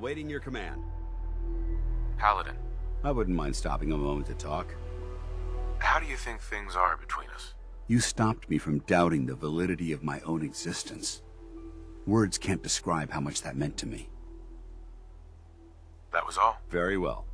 awaiting your command. Paladin, I wouldn't mind stopping a moment to talk. how do you think things are between us? You stopped me from doubting the validity of my own existence. Words can't describe how much that meant to me. That was all. Very well.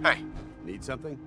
Hey, Need something?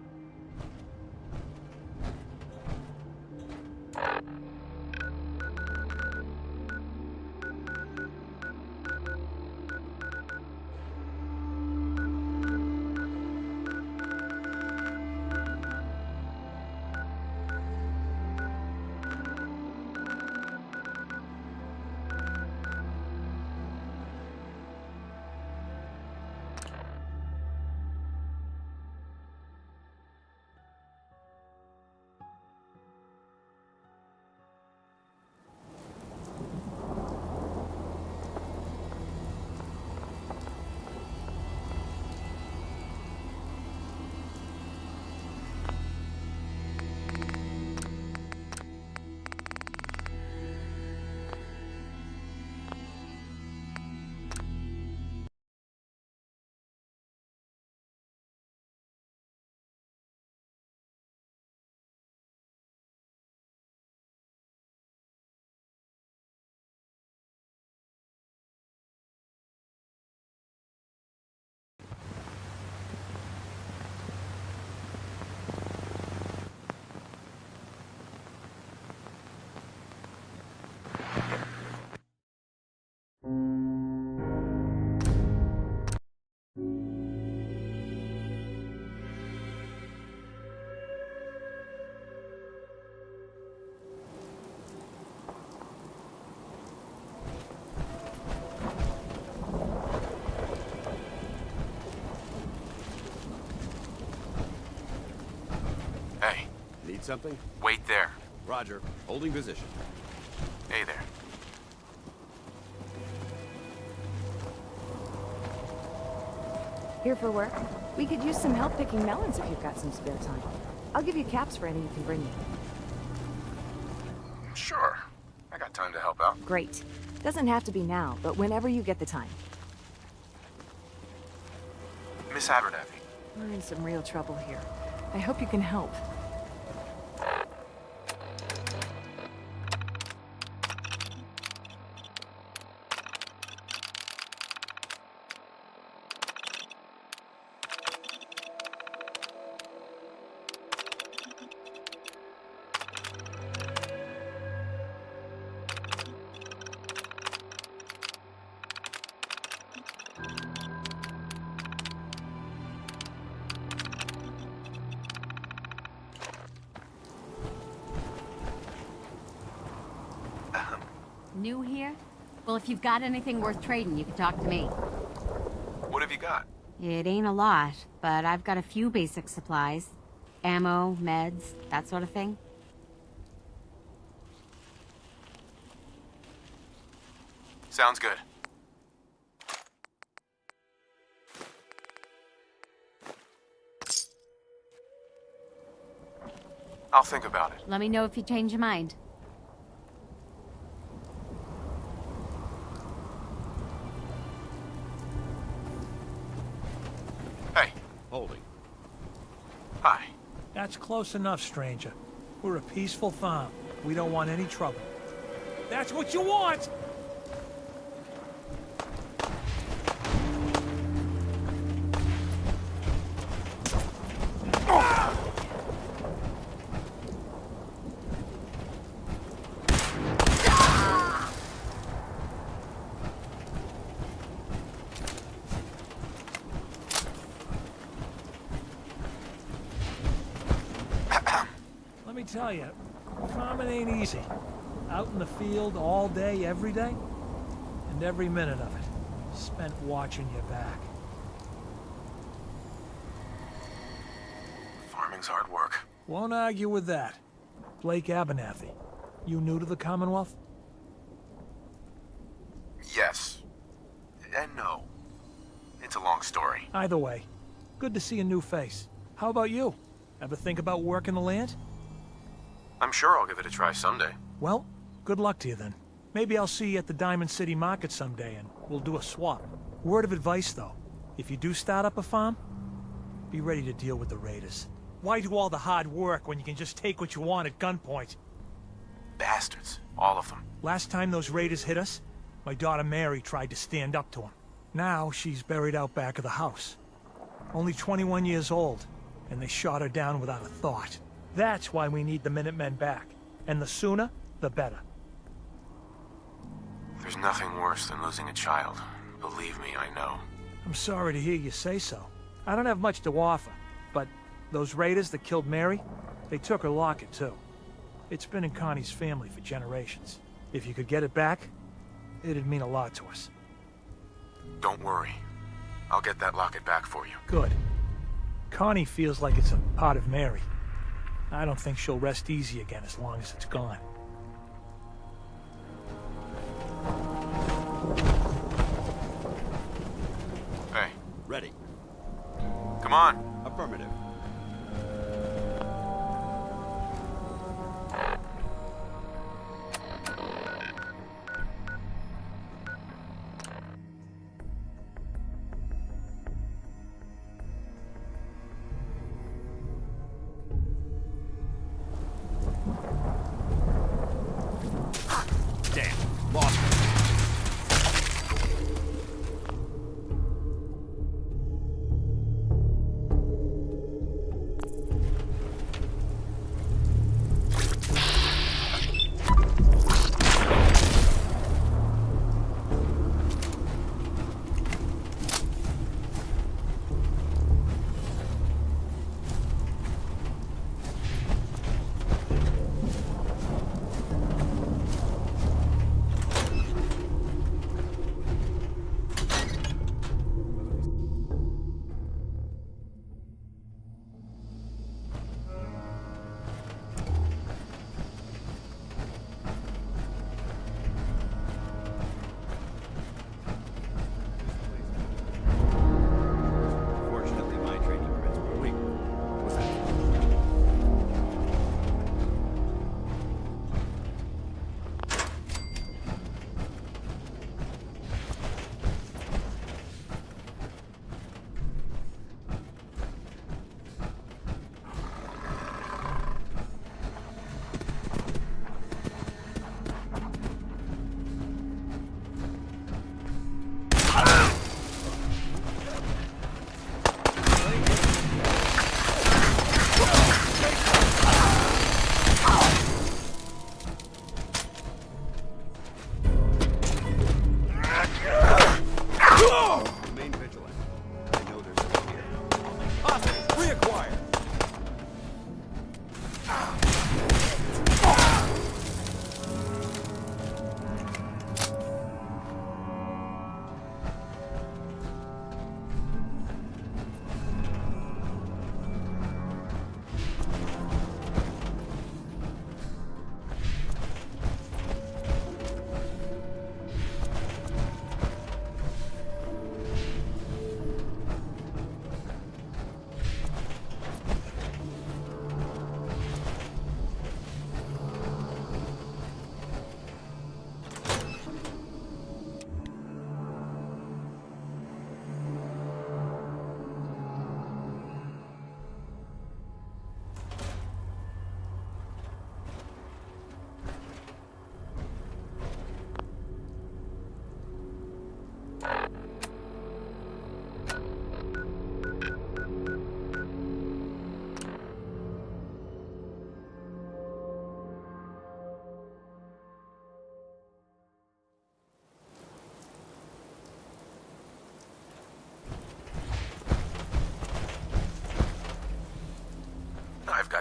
hey, Need something? wait there. Roger. Holding position. Hey there. Here for work? We could use some help picking melons if you've got some spare time. I'll give you caps for any you can bring me. Sure. I got time to help out. Great. Doesn't have to be now, but whenever you get the time. Miss Abernathy, We're in some real trouble here. I hope you can help. New here? Well, if you've got anything worth trading, you can talk to me. What have you got? It ain't a lot, but I've got a few basic supplies. Ammo, meds, that sort of thing. Sounds good. I'll think about it. Let me know if you change your mind. Hey. Holding. Hi. That's close enough, stranger. We're a peaceful farm. We don't want any trouble. That's what you want! Let me tell you, farming ain't easy. Out in the field all day, every day, and every minute of it spent watching your back. Farming's hard work. Won't argue with that. Blake Abernathy, you new to the Commonwealth? Yes. And no. It's a long story. Either way, good to see a new face. How about you? Ever think about working the land? I'm sure I'll give it a try someday. Well, good luck to you then. Maybe I'll see you at the Diamond City Market someday and we'll do a swap. Word of advice though, if you do start up a farm, be ready to deal with the raiders. Why do all the hard work when you can just take what you want at gunpoint? Bastards. All of them. Last time those raiders hit us, my daughter Mary tried to stand up to them. Now she's buried out back of the house. Only 21 years old, and they shot her down without a thought. That's why we need the Minutemen back. And the sooner, the better. There's nothing worse than losing a child. Believe me, I know. I'm sorry to hear you say so. I don't have much to offer, but those raiders that killed Mary, they took her locket too. It's been in Connie's family for generations. If you could get it back, it'd mean a lot to us. Don't worry. I'll get that locket back for you. Good. Connie feels like it's a part of Mary. I don't think she'll rest easy again as long as it's gone. Hey, Ready. come on. Affirmative. Damn, lost it.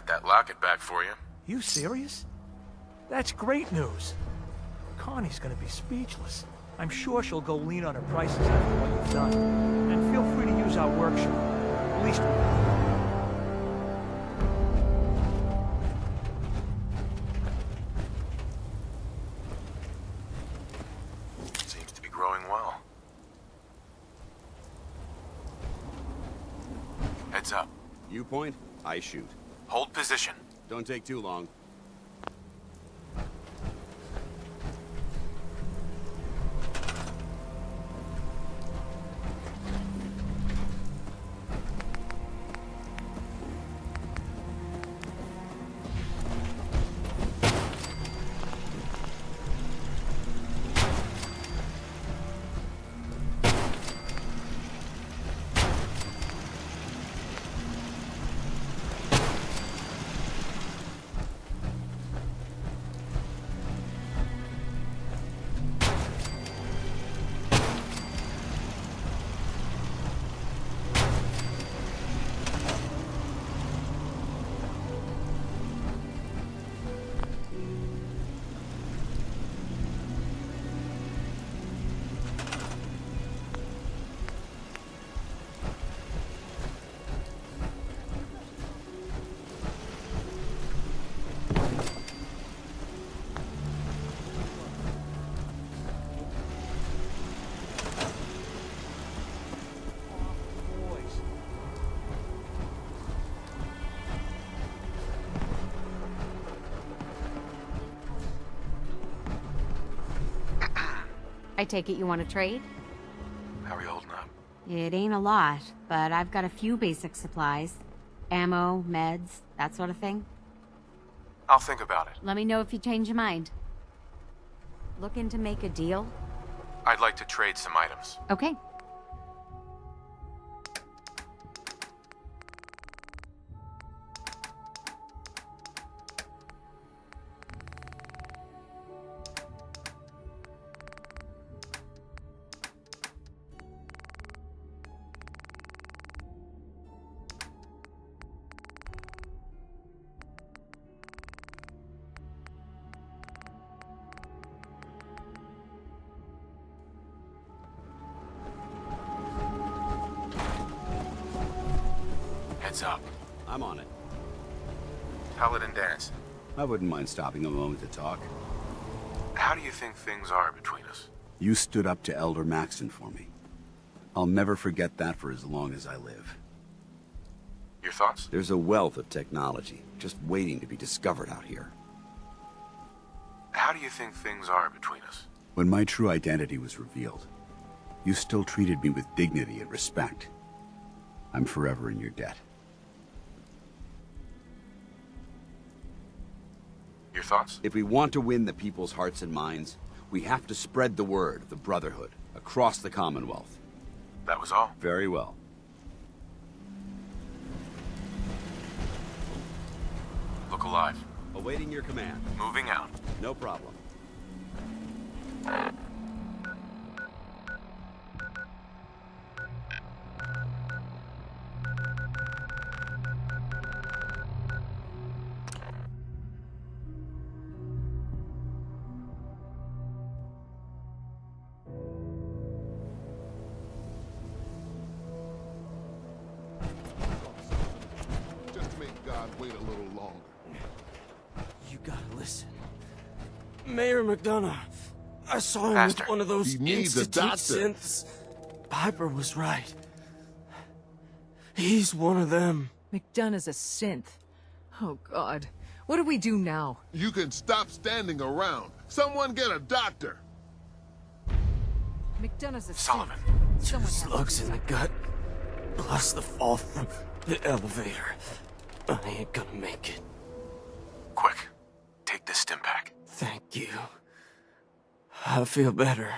that locket back for you. You serious? That's great news. Connie's gonna be speechless. I'm sure she'll go lean on her prices after what you've done. And feel free to use our workshop. At least Seems to be growing well. Heads up. You point, I shoot. Hold position. Don't take too long. I take it you want to trade? How are you holding up? It ain't a lot, but I've got a few basic supplies. Ammo, meds, that sort of thing. I'll think about it. Let me know if you change your mind. Looking to make a deal? I'd like to trade some items. Okay. Heads up. I'm on it. Paladin Dance. I wouldn't mind stopping a moment to talk. How do you think things are between us? You stood up to Elder Maxton for me. I'll never forget that for as long as I live. Your thoughts? There's a wealth of technology just waiting to be discovered out here. How do you think things are between us? When my true identity was revealed, you still treated me with dignity and respect. I'm forever in your debt. Your thoughts? If we want to win the people's hearts and minds, we have to spread the word of the Brotherhood across the Commonwealth. That was all. Very well. Look alive. Awaiting your command. Moving out. No problem. Just make God wait a little longer. You gotta listen. Mayor McDonough, I saw him Faster. with one of those He needs a Institute doctor. synths. Piper was right. He's one of them. McDonough's a synth. Oh, God. What do we do now? You can stop standing around. Someone get a doctor. McDonough's a Sullivan. synth. Someone has to Slugs do in the that. gut, plus the fall from the elevator. I ain't gonna make it. Quick. Take this stim pack. Thank you. I feel better.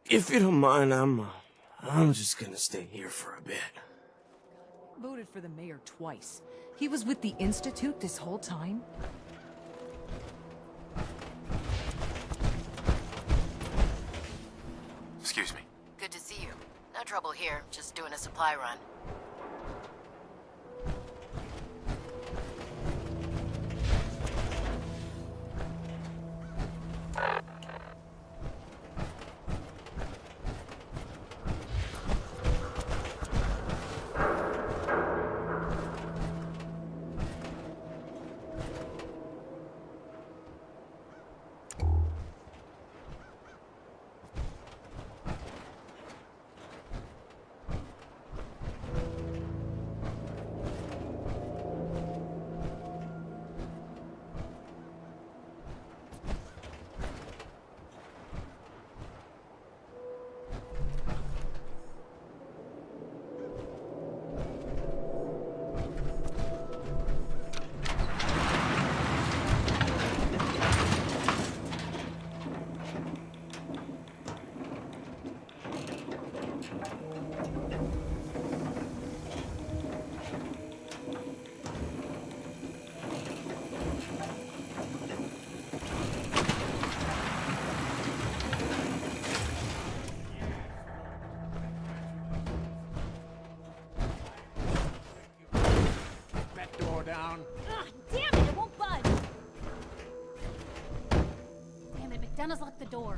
If you don't mind, I'm just gonna stay here for a bit. Voted for the mayor twice. He was with the Institute this whole time? Excuse me. Good to see you. No trouble here, just doing a supply run. McDonough's locked the door.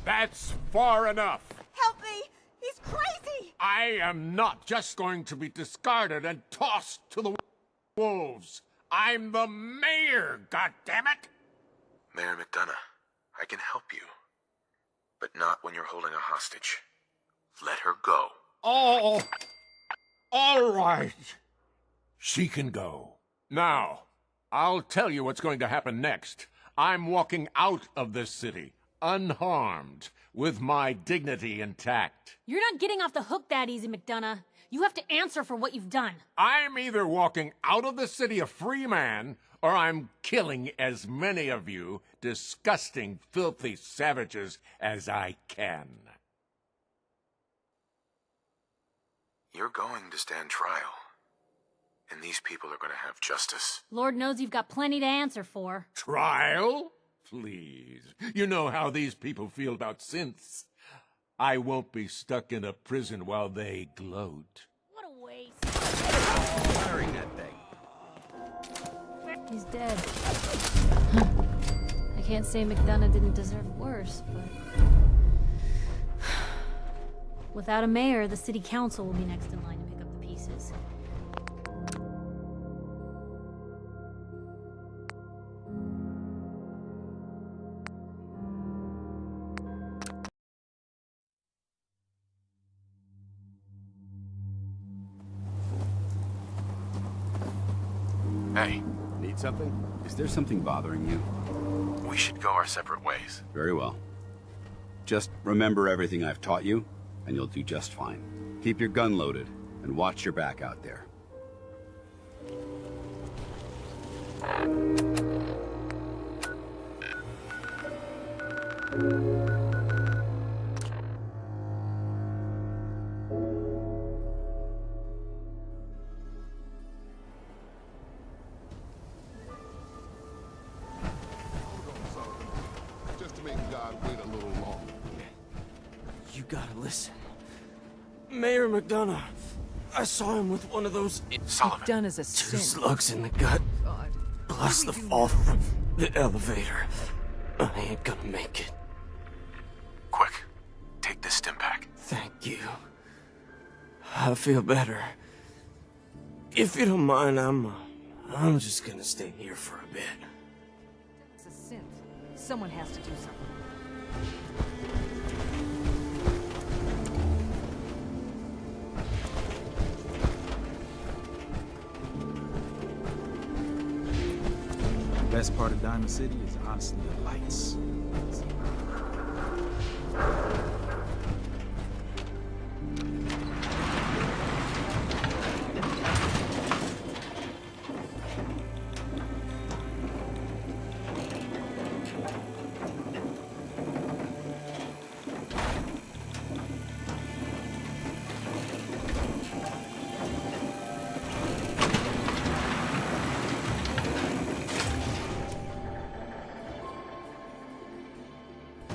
That's far enough. Help me! He's crazy! I am not just going to be discarded and tossed to the wolves. I'm the mayor, goddammit! Mayor McDonough, I can help you. But not when you're holding a hostage. Let her go. Oh, all right. She can go. Now, I'll tell you what's going to happen next. I'm walking out of this city, unharmed, with my dignity intact. You're not getting off the hook that easy, McDonough. You have to answer for what you've done. I'm either walking out of the city a free man, or I'm killing as many of you disgusting, filthy savages as I can. You're going to stand trial. And these people are going to have justice. Lord knows you've got plenty to answer for. Trial? Please. You know how these people feel about synths. I won't be stuck in a prison while they gloat. What a waste. Firing that thing. He's dead. I can't say McDonough didn't deserve worse, but... Without a mayor, the city council will be next in line to pick up the pieces. Hey, Need something? Is there something bothering you? we should go our separate ways. Very well. Just remember everything I've taught you, and you'll do just fine. Keep your gun loaded, and watch your back out there. Just to make God wait a little longer. You gotta listen. Mayor McDonough, I saw him with one of those Sullivan. Done as a two sin. slugs in the gut, God. plus What the do we do fall now? from the elevator. I ain't gonna make it. Quick, take this stim pack. Thank you. I feel better. If you don't mind, I'm just gonna stay here for a bit. It's a sin. Someone has to do something. The best part of Diamond City is honestly the lights.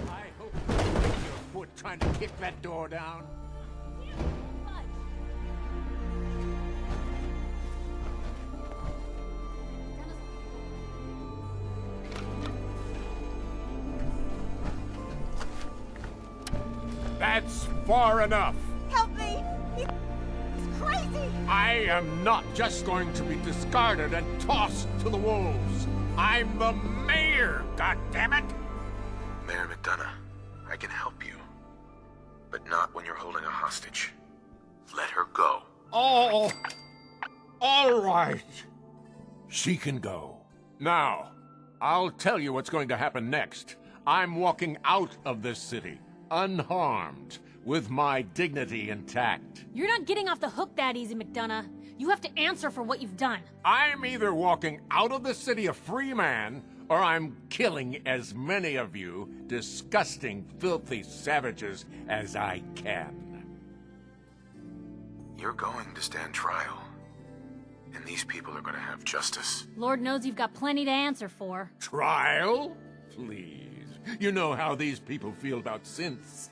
I hope you break your foot trying to kick that door down. That's far enough. Help me! He's crazy! I am not just going to be discarded and tossed to the wolves. I'm the mayor, goddammit! Mayor McDonough, I can help you. But not when you're holding a hostage. Let her go. Oh, all right. She can go. Now, I'll tell you what's going to happen next. I'm walking out of this city, unharmed, with my dignity intact. You're not getting off the hook that easy, McDonough. You have to answer for what you've done. I'm either walking out of the city a free man, or I'm killing as many of you disgusting, filthy savages as I can. You're going to stand trial. And these people are going to have justice. Lord knows you've got plenty to answer for. Trial? Please. You know how these people feel about synths.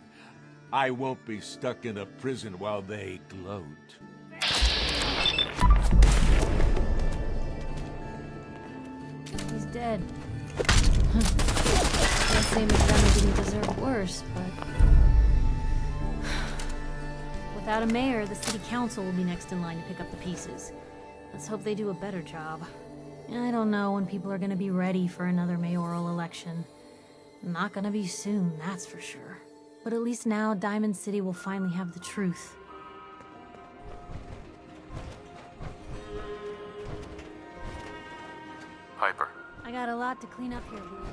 I won't be stuck in a prison while they gloat. He's dead. Can't say McDonough didn't deserve worse, but... Without a mayor, the city council will be next in line to pick up the pieces. Let's hope they do a better job. I don't know when people are gonna be ready for another mayoral election. Not gonna be soon, that's for sure. But at least now, Diamond City will finally have the truth. Piper. I got a lot to clean up here, Blue.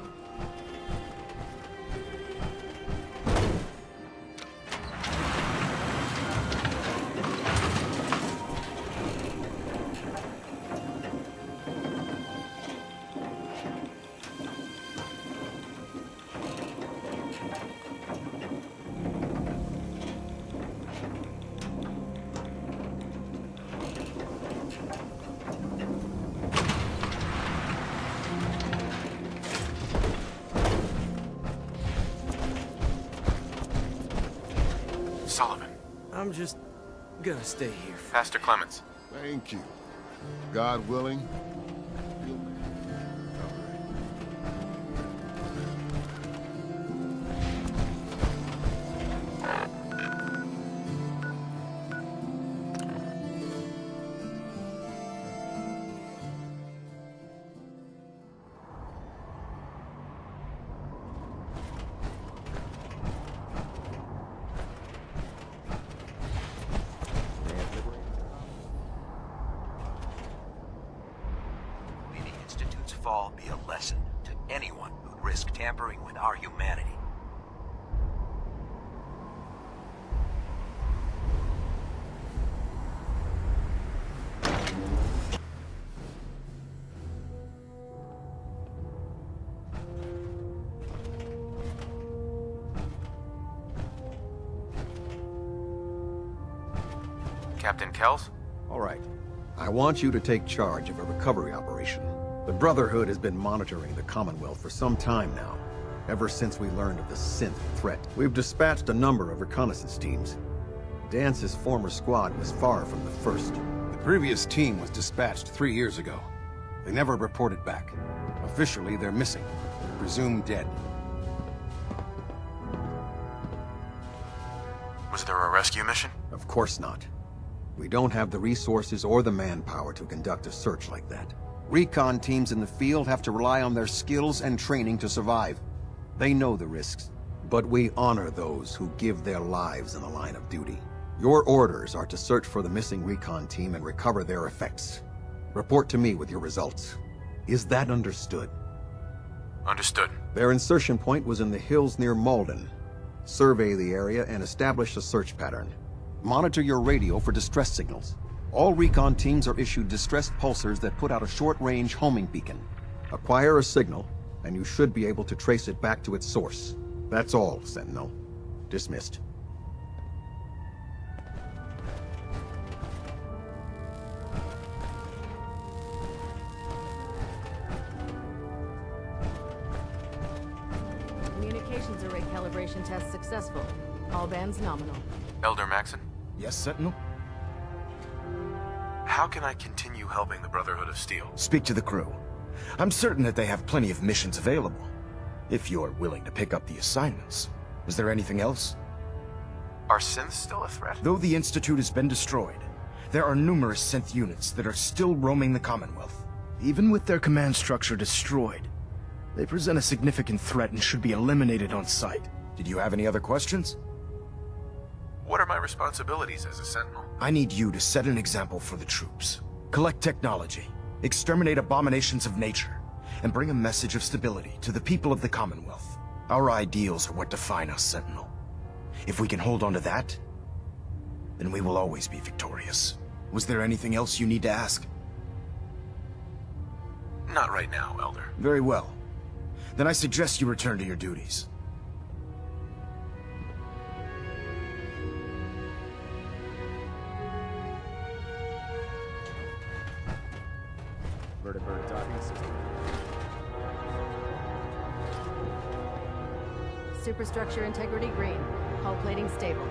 Sullivan. I'm just gonna stay here. Pastor Clemens. Thank you. God willing. May the Institute's fall be a lesson to anyone who'd risk tampering with our humanity. Captain Kells? All right. I want you to take charge of a recovery operation. The Brotherhood has been monitoring the Commonwealth for some time now, ever since we learned of the synth threat. We've dispatched a number of reconnaissance teams. Dance's former squad was far from the first. The previous team was dispatched 3 years ago. They never reported back. Officially, they're missing. Presumed dead. Was there a rescue mission? Of course not. We don't have the resources or the manpower to conduct a search like that. Recon teams in the field have to rely on their skills and training to survive. They know the risks, but we honor those who give their lives in the line of duty. Your orders are to search for the missing recon team and recover their effects. Report to me with your results. Is that understood? Understood. Their insertion point was in the hills near Malden. Survey the area and establish a search pattern. Monitor your radio for distress signals. All recon teams are issued distress pulsars that put out a short-range homing beacon. Acquire a signal, and you should be able to trace it back to its source. That's all, Sentinel. Dismissed. Communications array calibration test successful. All bands nominal. Elder Maxon? Yes, Sentinel? How can I continue helping the Brotherhood of Steel? Speak to the crew. I'm certain that they have plenty of missions available. If you're willing to pick up the assignments. Is there anything else? Are synths still a threat? Though the Institute has been destroyed, there are numerous synth units that are still roaming the Commonwealth. Even with their command structure destroyed, they present a significant threat and should be eliminated on sight. Did you have any other questions? What are my responsibilities as a Sentinel? I need you to set an example for the troops. Collect technology, exterminate abominations of nature, and bring a message of stability to the people of the Commonwealth. Our ideals are what define us, Sentinel. If we can hold on to that, then we will always be victorious. Was there anything else you need to ask? Not right now, Elder. Very well. Then I suggest you return to your duties. Vertibird docking system. Superstructure integrity green. Hull plating stable.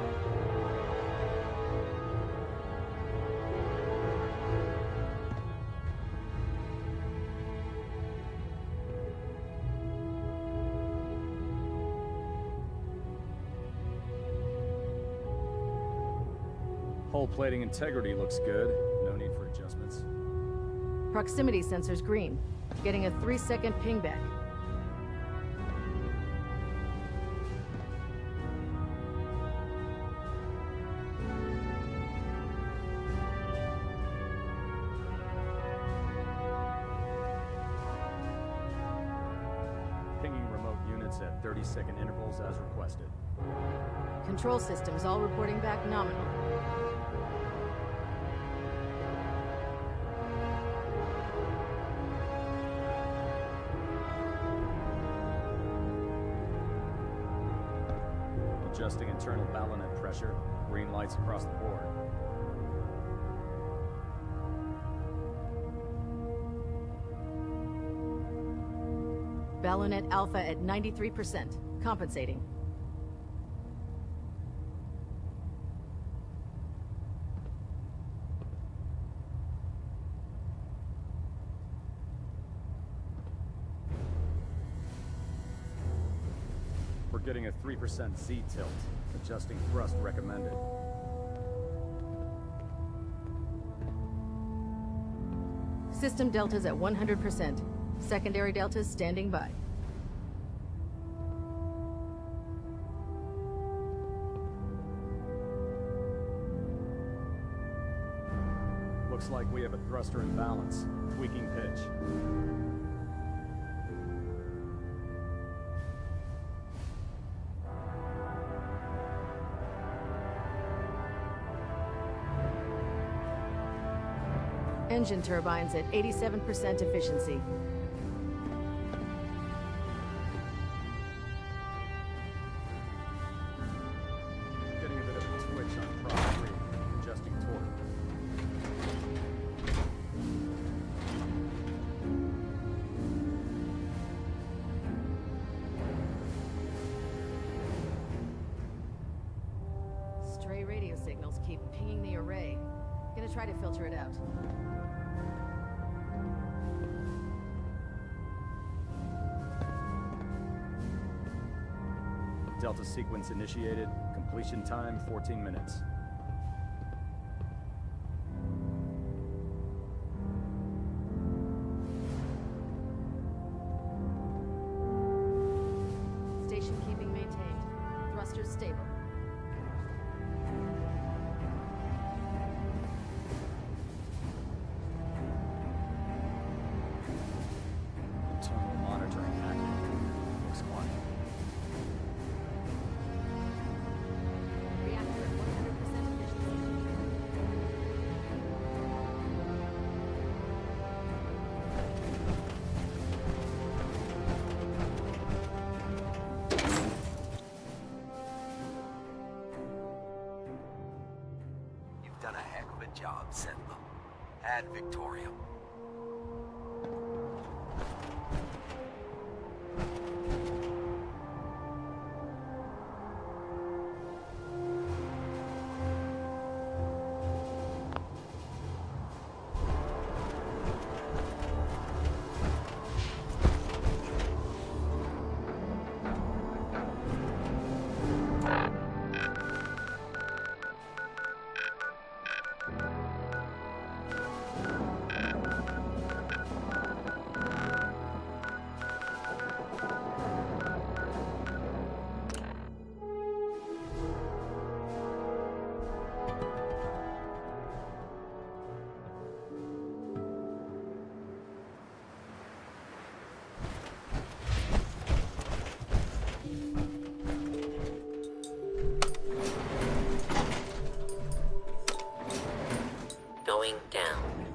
Hull plating integrity looks good. No need for adjustments. Proximity sensor's green. Getting a 3-second ping back. Pinging remote units at 30-second intervals as requested. Control systems all reporting back nominal. Adjusting internal ballonet pressure. Green lights across the board. Ballonet Alpha at 93%. Compensating. We're getting a 3% Z tilt. Adjusting thrust recommended. System deltas at 100%. Secondary deltas standing by. Looks like we have a thruster imbalance. Tweaking pitch. Engine turbines at 87% efficiency. Getting a bit of a twitch on prop 3. Adjusting torque. Stray radio signals keep pinging the array. Gonna try to filter it out. Delta sequence initiated. Completion time 14 minutes. Station keeping maintained. Thrusters stable. Internal monitoring active. Looks quiet. Reactor at 100% efficiency. You've done a heck of a job, Sentinel. Ad Victoriam. Going down.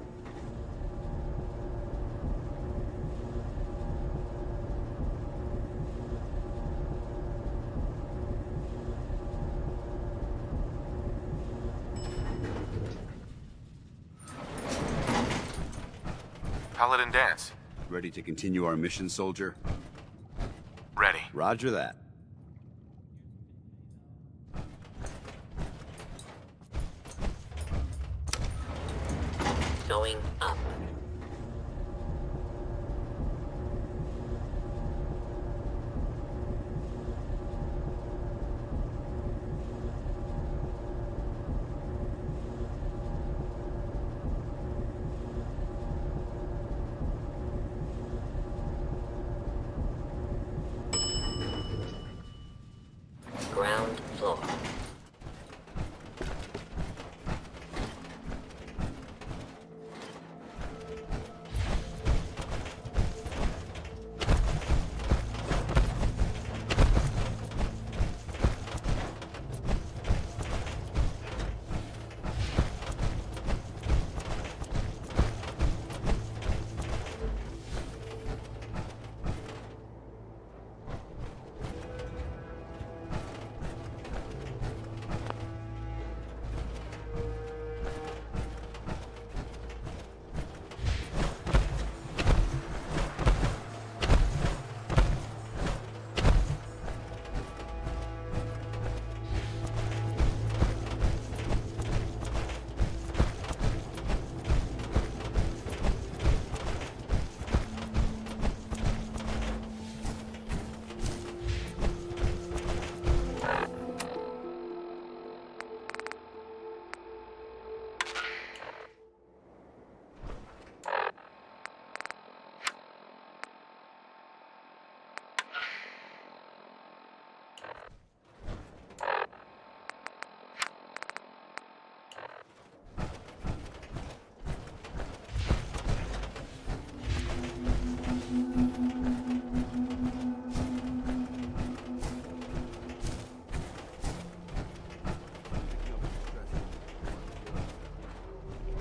Paladin Dance. Ready to continue our mission, soldier? Ready. Roger that. Going up.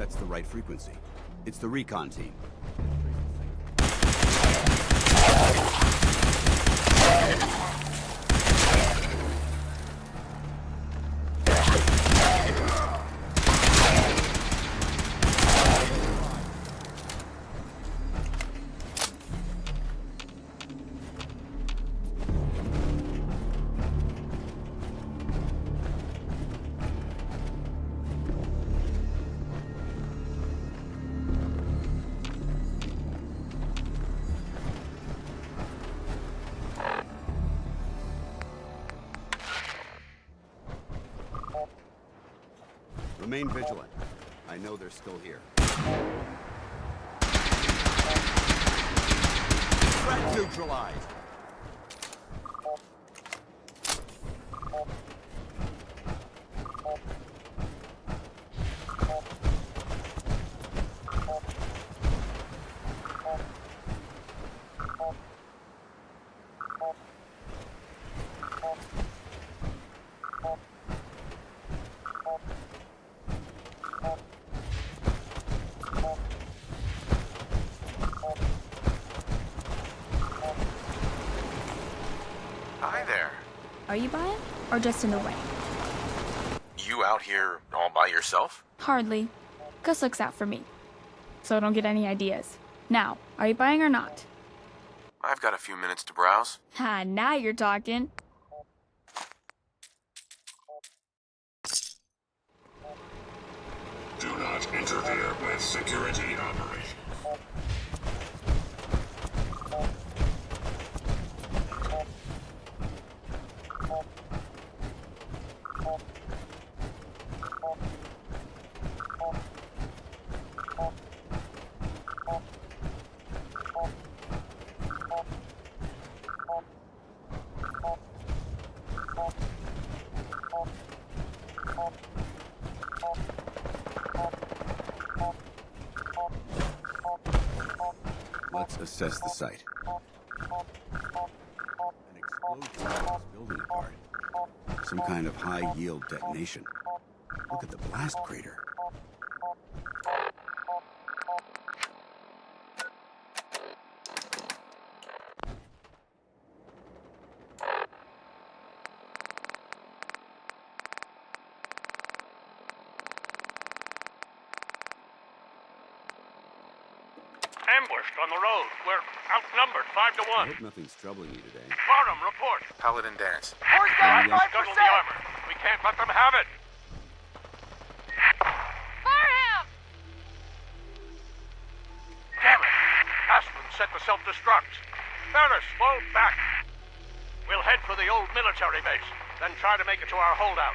That's the right frequency. It's the recon team. Remain vigilant. I know they're still here. Threat neutralized. Hi there. Are you buying? Or just in the way? You out here all by yourself? Hardly. Gus looks out for me. So don't get any ideas. Now, are you buying or not? I've got a few minutes to browse. Ha, now you're talking. Do not interfere with security operations. Let's assess the site. An explosion in this building apart. Some kind of high-yield detonation. Look at the blast crater. Ambushed on the road. We're outnumbered 5 to 1. I hope nothing's troubling you today. Barnum, report. Paladin dance. Horse down 5%. Scuttle the armor. We can't let them have it. Fire him! Damn it. Aspen set the self-destruct. Ferris, fall back. We'll head for the old military base, then try to make it to our holdout.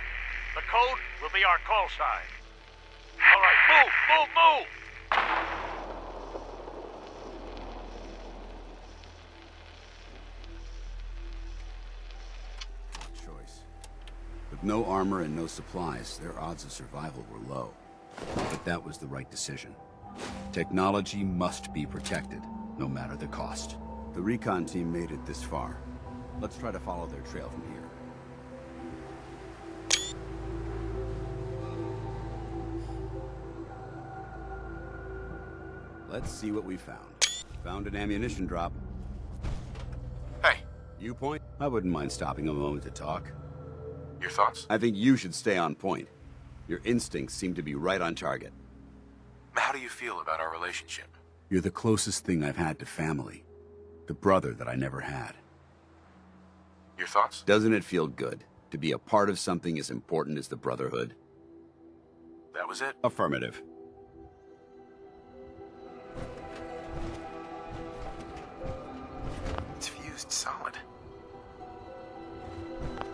The code will be our call sign. All right, move, move, move! Choice. With no armor and no supplies, their odds of survival were low. But that was the right decision. Technology must be protected, no matter the cost. The recon team made it this far. Let's try to follow their trail from here. Let's see what we found. Found an ammunition drop. Hey. You point? I wouldn't mind stopping a moment to talk. Your thoughts? I think you should stay on point. Your instincts seem to be right on target. How do you feel about our relationship? You're the closest thing I've had to family. The brother that I never had. Your thoughts? Doesn't it feel good to be a part of something as important as the Brotherhood? That was it? Affirmative. It's fused solid.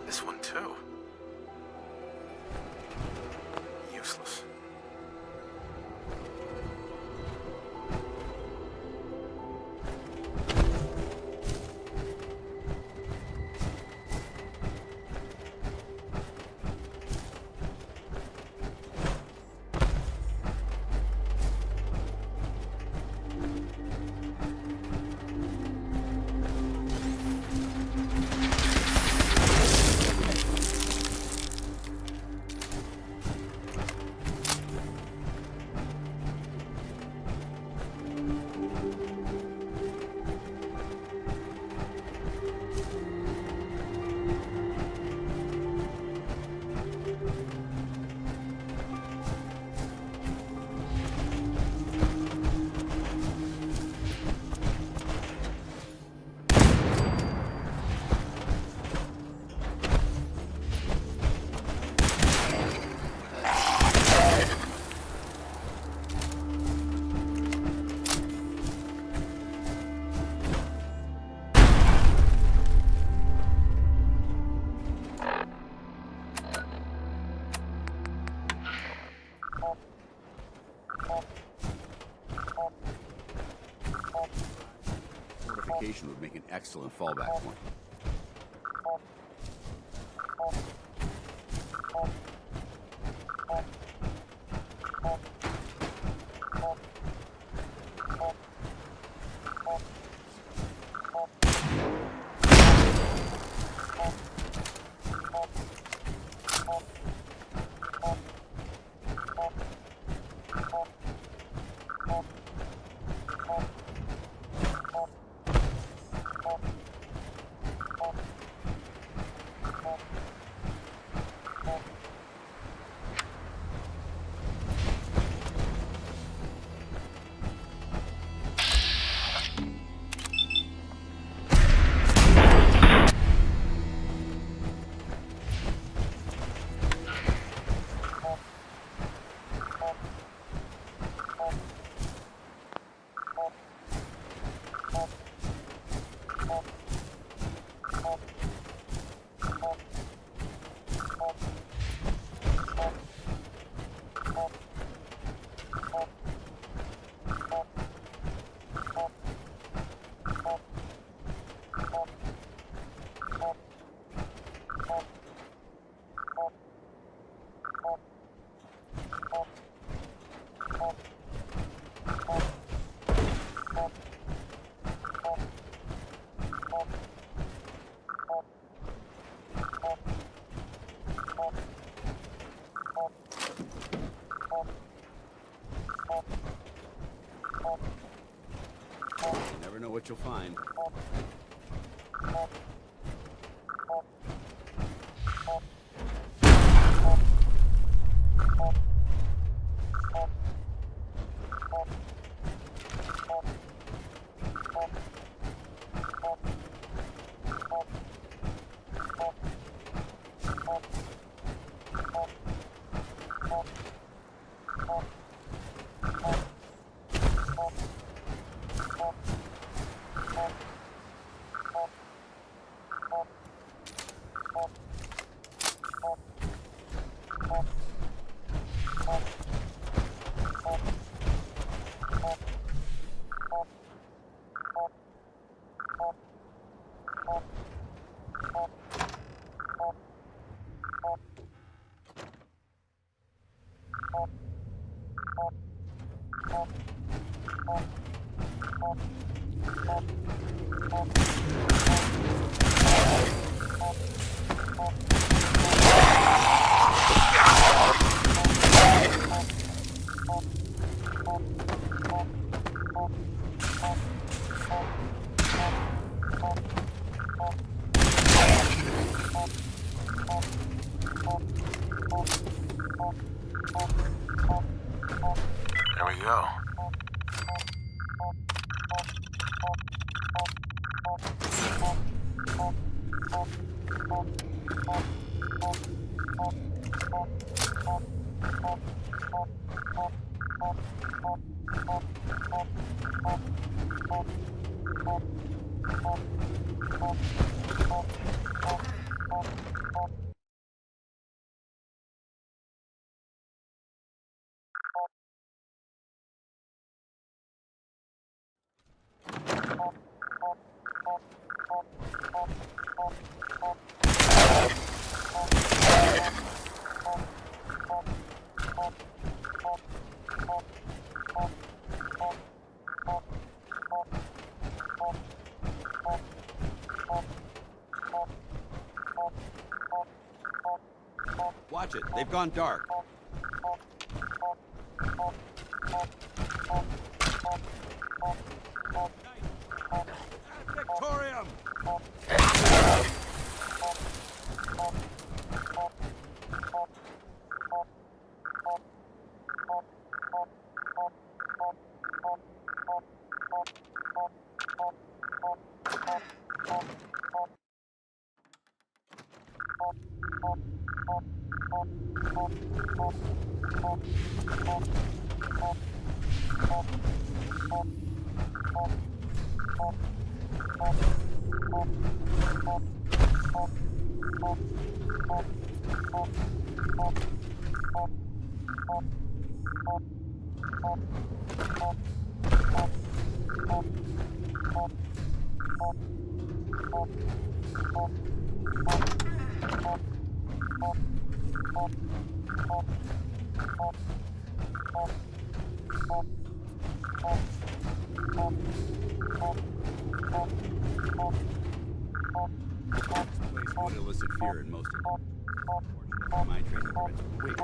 This one too. Useless. location would make an excellent fallback point. You never know what you'll find. There we go. Watch it. They've gone dark. Victorium! This place would elicit fear in most of them. Fortunately, my training threats were quick.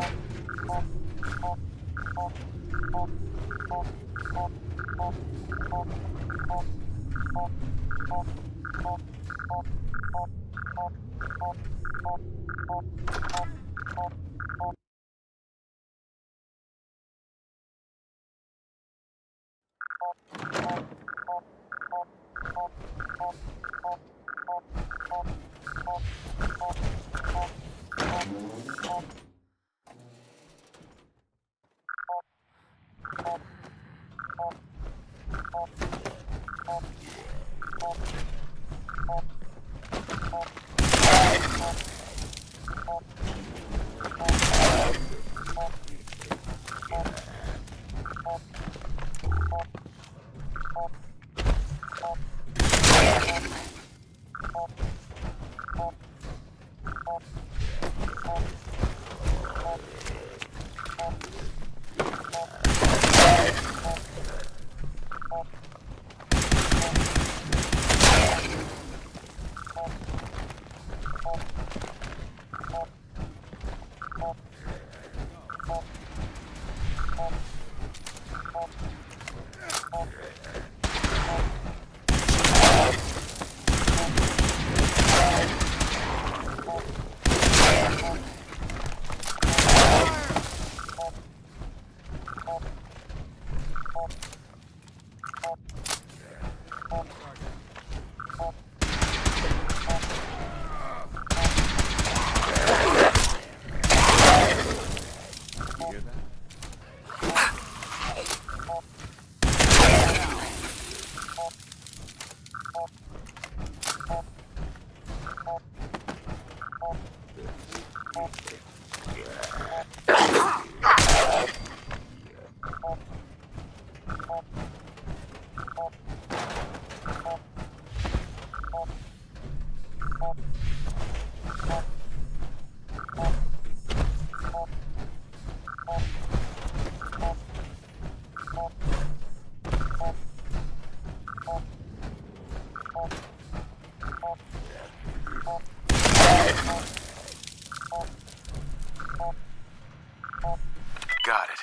Got it.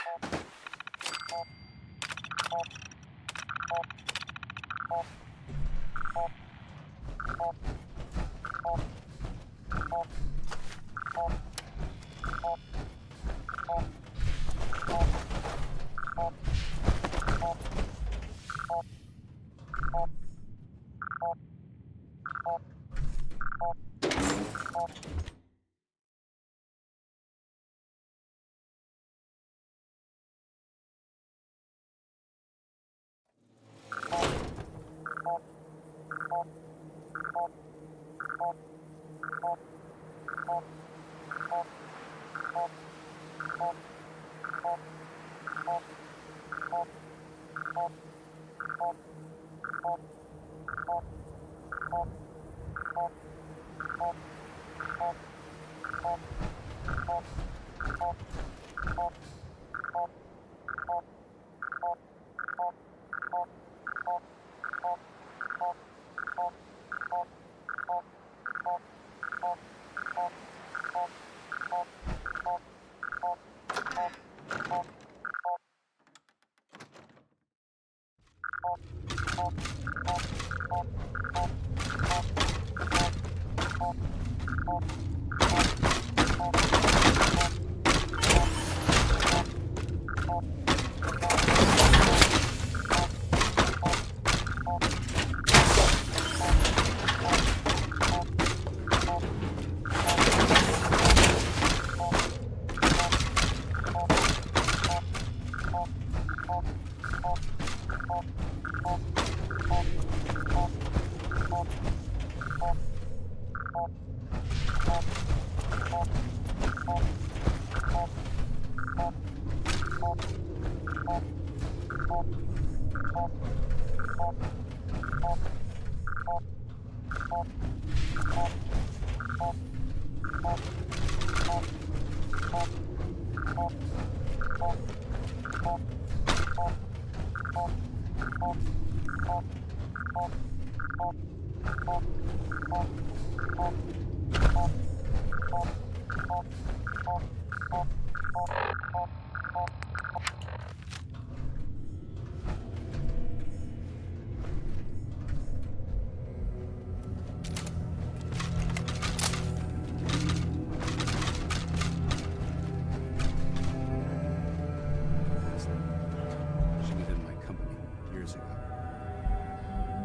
She was in my company years ago.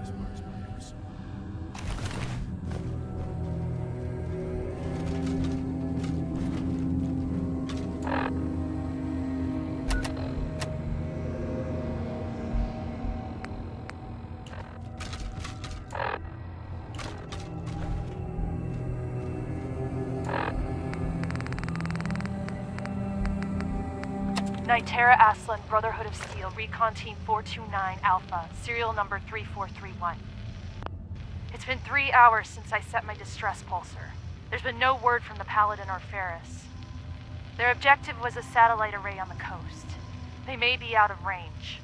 As much as I ever saw. Nitera Aslan, Brotherhood of Steel, Recon Team 429 Alpha, serial number 3431. It's been 3 hours since I set my distress pulsar. There's been no word from the Paladin or Ferris. Their objective was a satellite array on the coast. They may be out of range.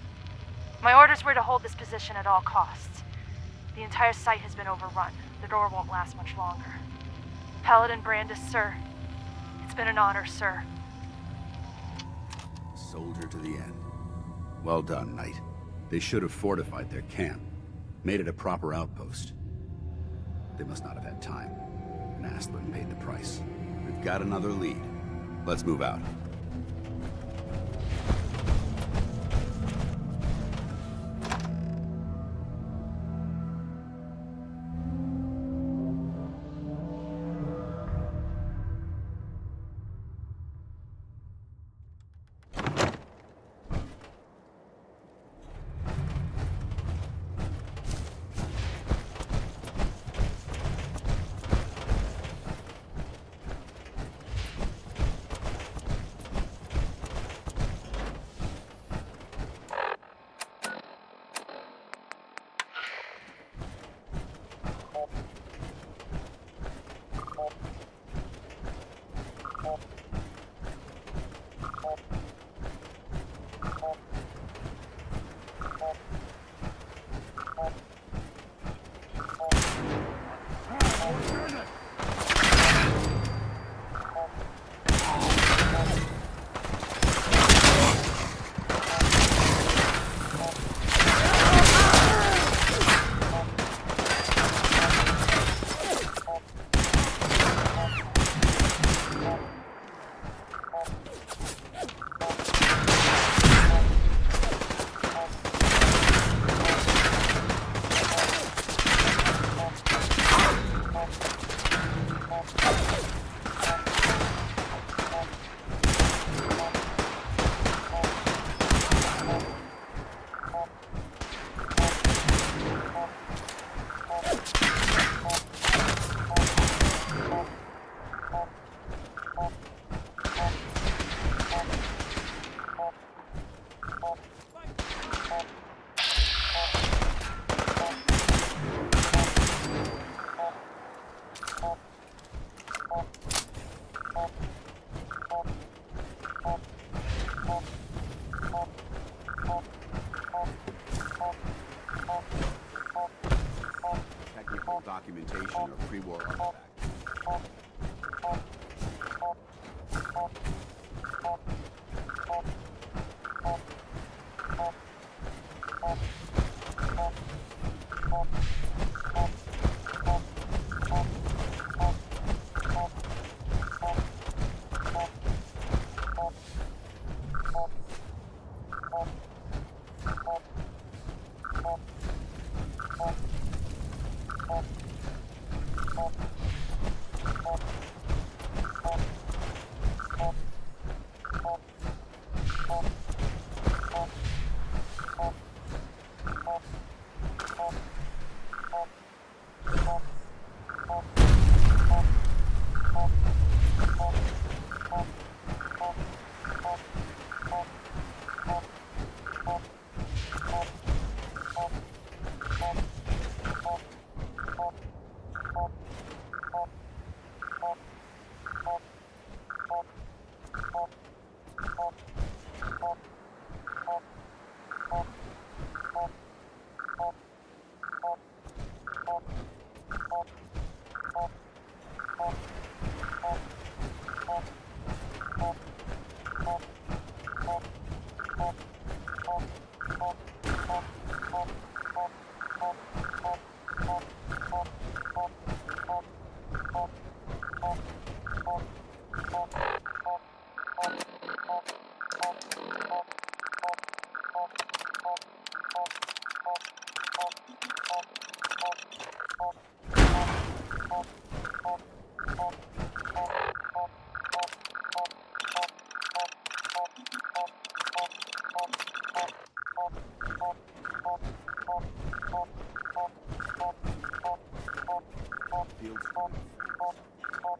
My orders were to hold this position at all costs. The entire site has been overrun. The door won't last much longer. Paladin Brandis, sir. It's been an honor, sir. Soldier to the end. Well done, Knight. They should have fortified their camp, made it a proper outpost. They must not have had time, and Aslan paid the price. We've got another lead. Let's move out. Technical documentation or pre-war artifacts.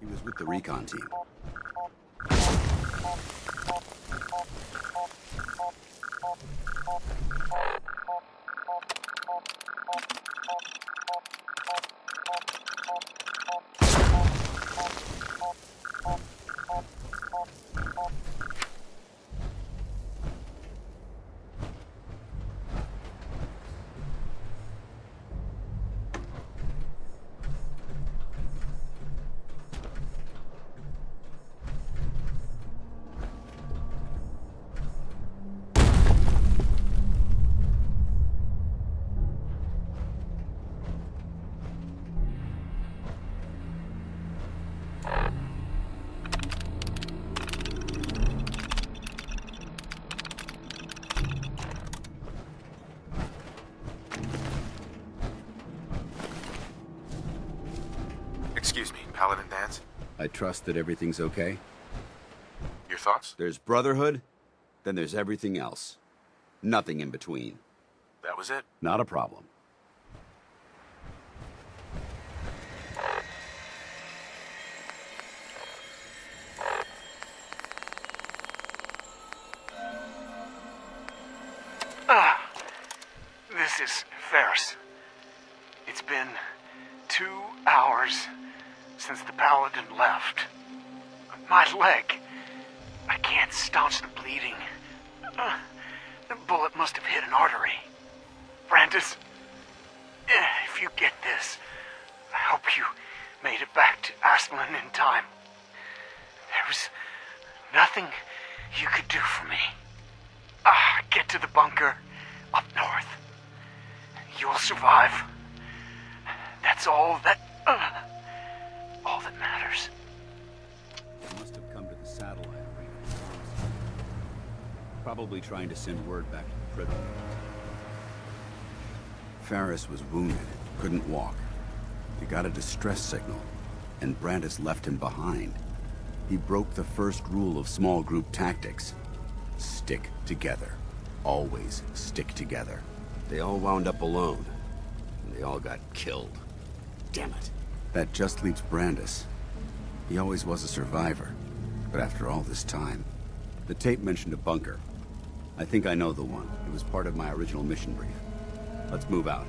He was with the recon team. Excuse me, Paladin Danse? I trust that everything's okay? Your thoughts? There's Brotherhood, then there's everything else. Nothing in between. That was it? Not a problem. This is Ferris. It's been 2 hours since the Paladin left. My leg. I can't staunch the bleeding. The bullet must have hit an artery. Brandis, if you get this, I hope you made it back to Aslan in time. There was nothing you could do for me. Get to the bunker up north. You'll survive. That's all that matters. They must have come to the satellite arena. Probably trying to send word back to the prison. Ferris was wounded, couldn't walk. He got a distress signal, and Brandis left him behind. He broke the first rule of small group tactics. Stick together. Always stick together. They all wound up alone, and they all got killed. Damn it. That just leaves Brandis. He always was a survivor, but after all this time... The tape mentioned a bunker. I think I know the one. It was part of my original mission brief. Let's move out.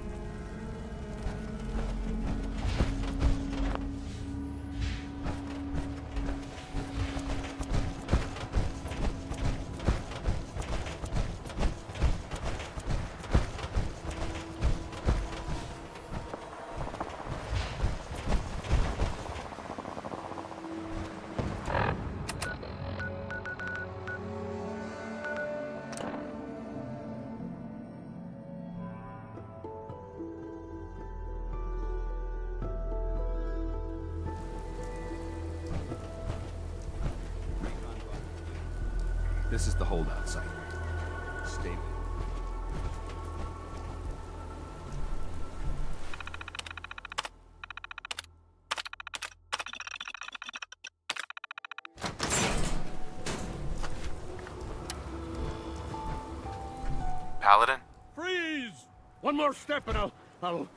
This is the holdout site. Stay with Paladin? Freeze! One more step and I'll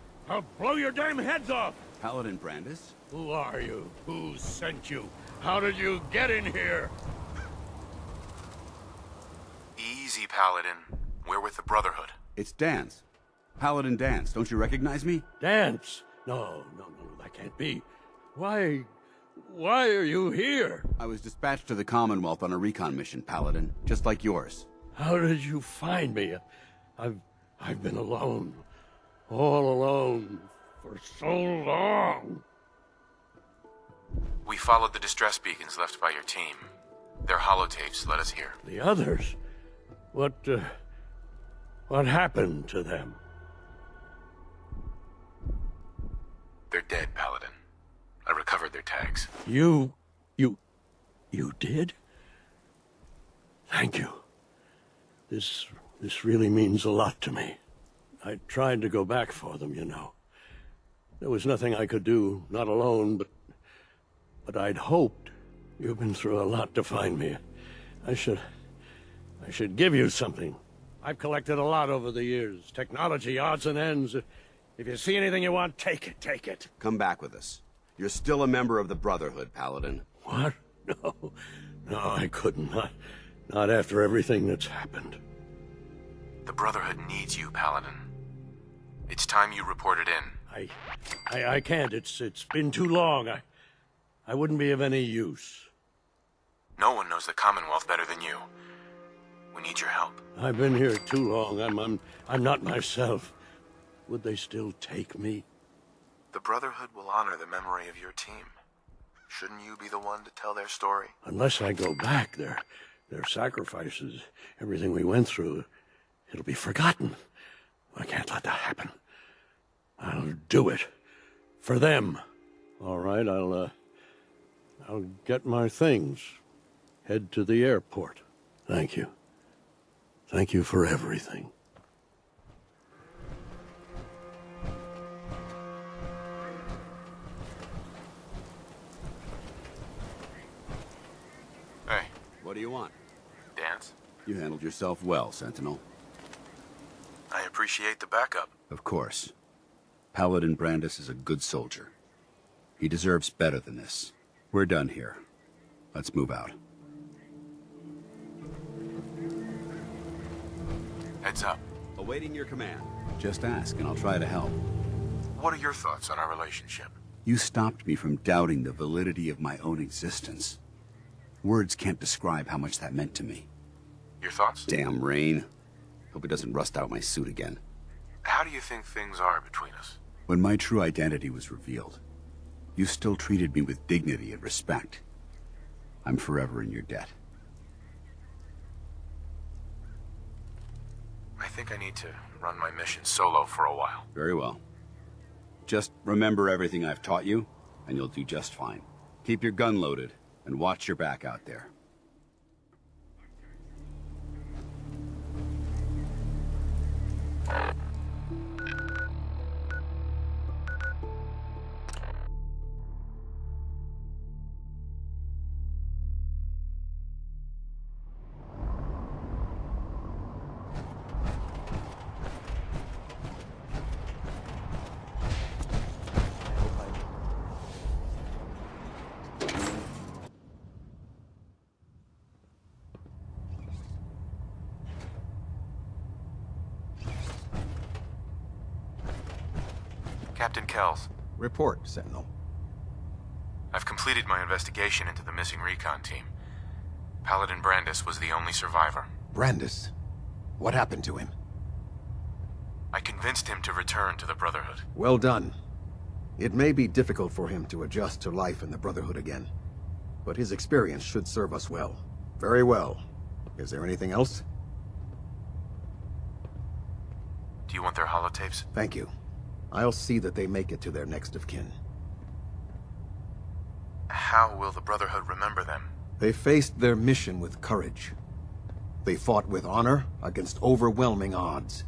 blow your damn heads off! Paladin Brandis? Who are you? Who sent you? How did you get in here? Easy, Paladin. We're with the Brotherhood. It's Danse. Paladin Danse. Don't you recognize me? Danse? No, that can't be. Why are you here? I was dispatched to the Commonwealth on a recon mission, Paladin. Just like yours. How did you find me? I've been alone. All alone. For so long. We followed the distress beacons left by your team. Their holotapes led us here. The others? What happened to them? They're dead, Paladin. I recovered their tags. You did? Thank you. This really means a lot to me. I tried to go back for them, you know. There was nothing I could do, not alone, but I'd hoped. You've been through a lot to find me. I should give you something. I've collected a lot over the years. Technology, odds and ends. If you see anything you want, take it, take it. Come back with us. You're still a member of the Brotherhood, Paladin. What? No. No, I couldn't. Not after everything that's happened. The Brotherhood needs you, Paladin. It's time you reported in. I can't. It's been too long. I wouldn't be of any use. No one knows the Commonwealth better than you. We need your help. I've been here too long. I'm not myself. Would they still take me? The Brotherhood will honor the memory of your team. Shouldn't you be the one to tell their story? Unless I go back, their sacrifices, everything we went through, it'll be forgotten. I can't let that happen. I'll do it. For them. All right, I'll get my things. Head to the airport. Thank you. Thank you for everything. Hey. What do you want? Dance? You handled yourself well, Sentinel. I appreciate the backup. Of course. Paladin Brandis is a good soldier. He deserves better than this. We're done here. Let's move out. Heads up. Awaiting your command. Just ask and I'll try to help. What are your thoughts on our relationship? You stopped me from doubting the validity of my own existence. Words can't describe how much that meant to me. Your thoughts? Damn rain. Hope it doesn't rust out my suit again. How do you think things are between us? When my true identity was revealed, you still treated me with dignity and respect. I'm forever in your debt. I think I need to run my mission solo for a while. Very well. Just remember everything I've taught you, and you'll do just fine. Keep your gun loaded, and watch your back out there. Captain Kells. Report, Sentinel. I've completed my investigation into the missing recon team. Paladin Brandis was the only survivor. Brandis? What happened to him? I convinced him to return to the Brotherhood. Well done. It may be difficult for him to adjust to life in the Brotherhood again, but his experience should serve us well. Very well. Is there anything else? Do you want their holotapes? Thank you. I'll see that they make it to their next of kin. How will the Brotherhood remember them? They faced their mission with courage. They fought with honor against overwhelming odds.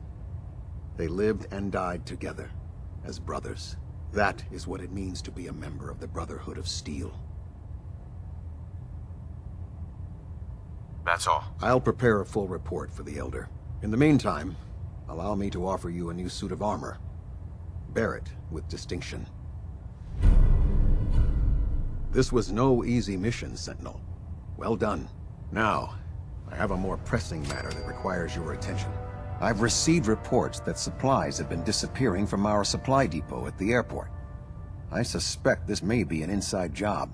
They lived and died together, as brothers. That is what it means to be a member of the Brotherhood of Steel. That's all. I'll prepare a full report for the Elder. In the meantime, allow me to offer you a new suit of armor. Bear it with distinction. This was no easy mission, Sentinel. Well done. Now, I have a more pressing matter that requires your attention. I've received reports that supplies have been disappearing from our supply depot at the airport. I suspect this may be an inside job.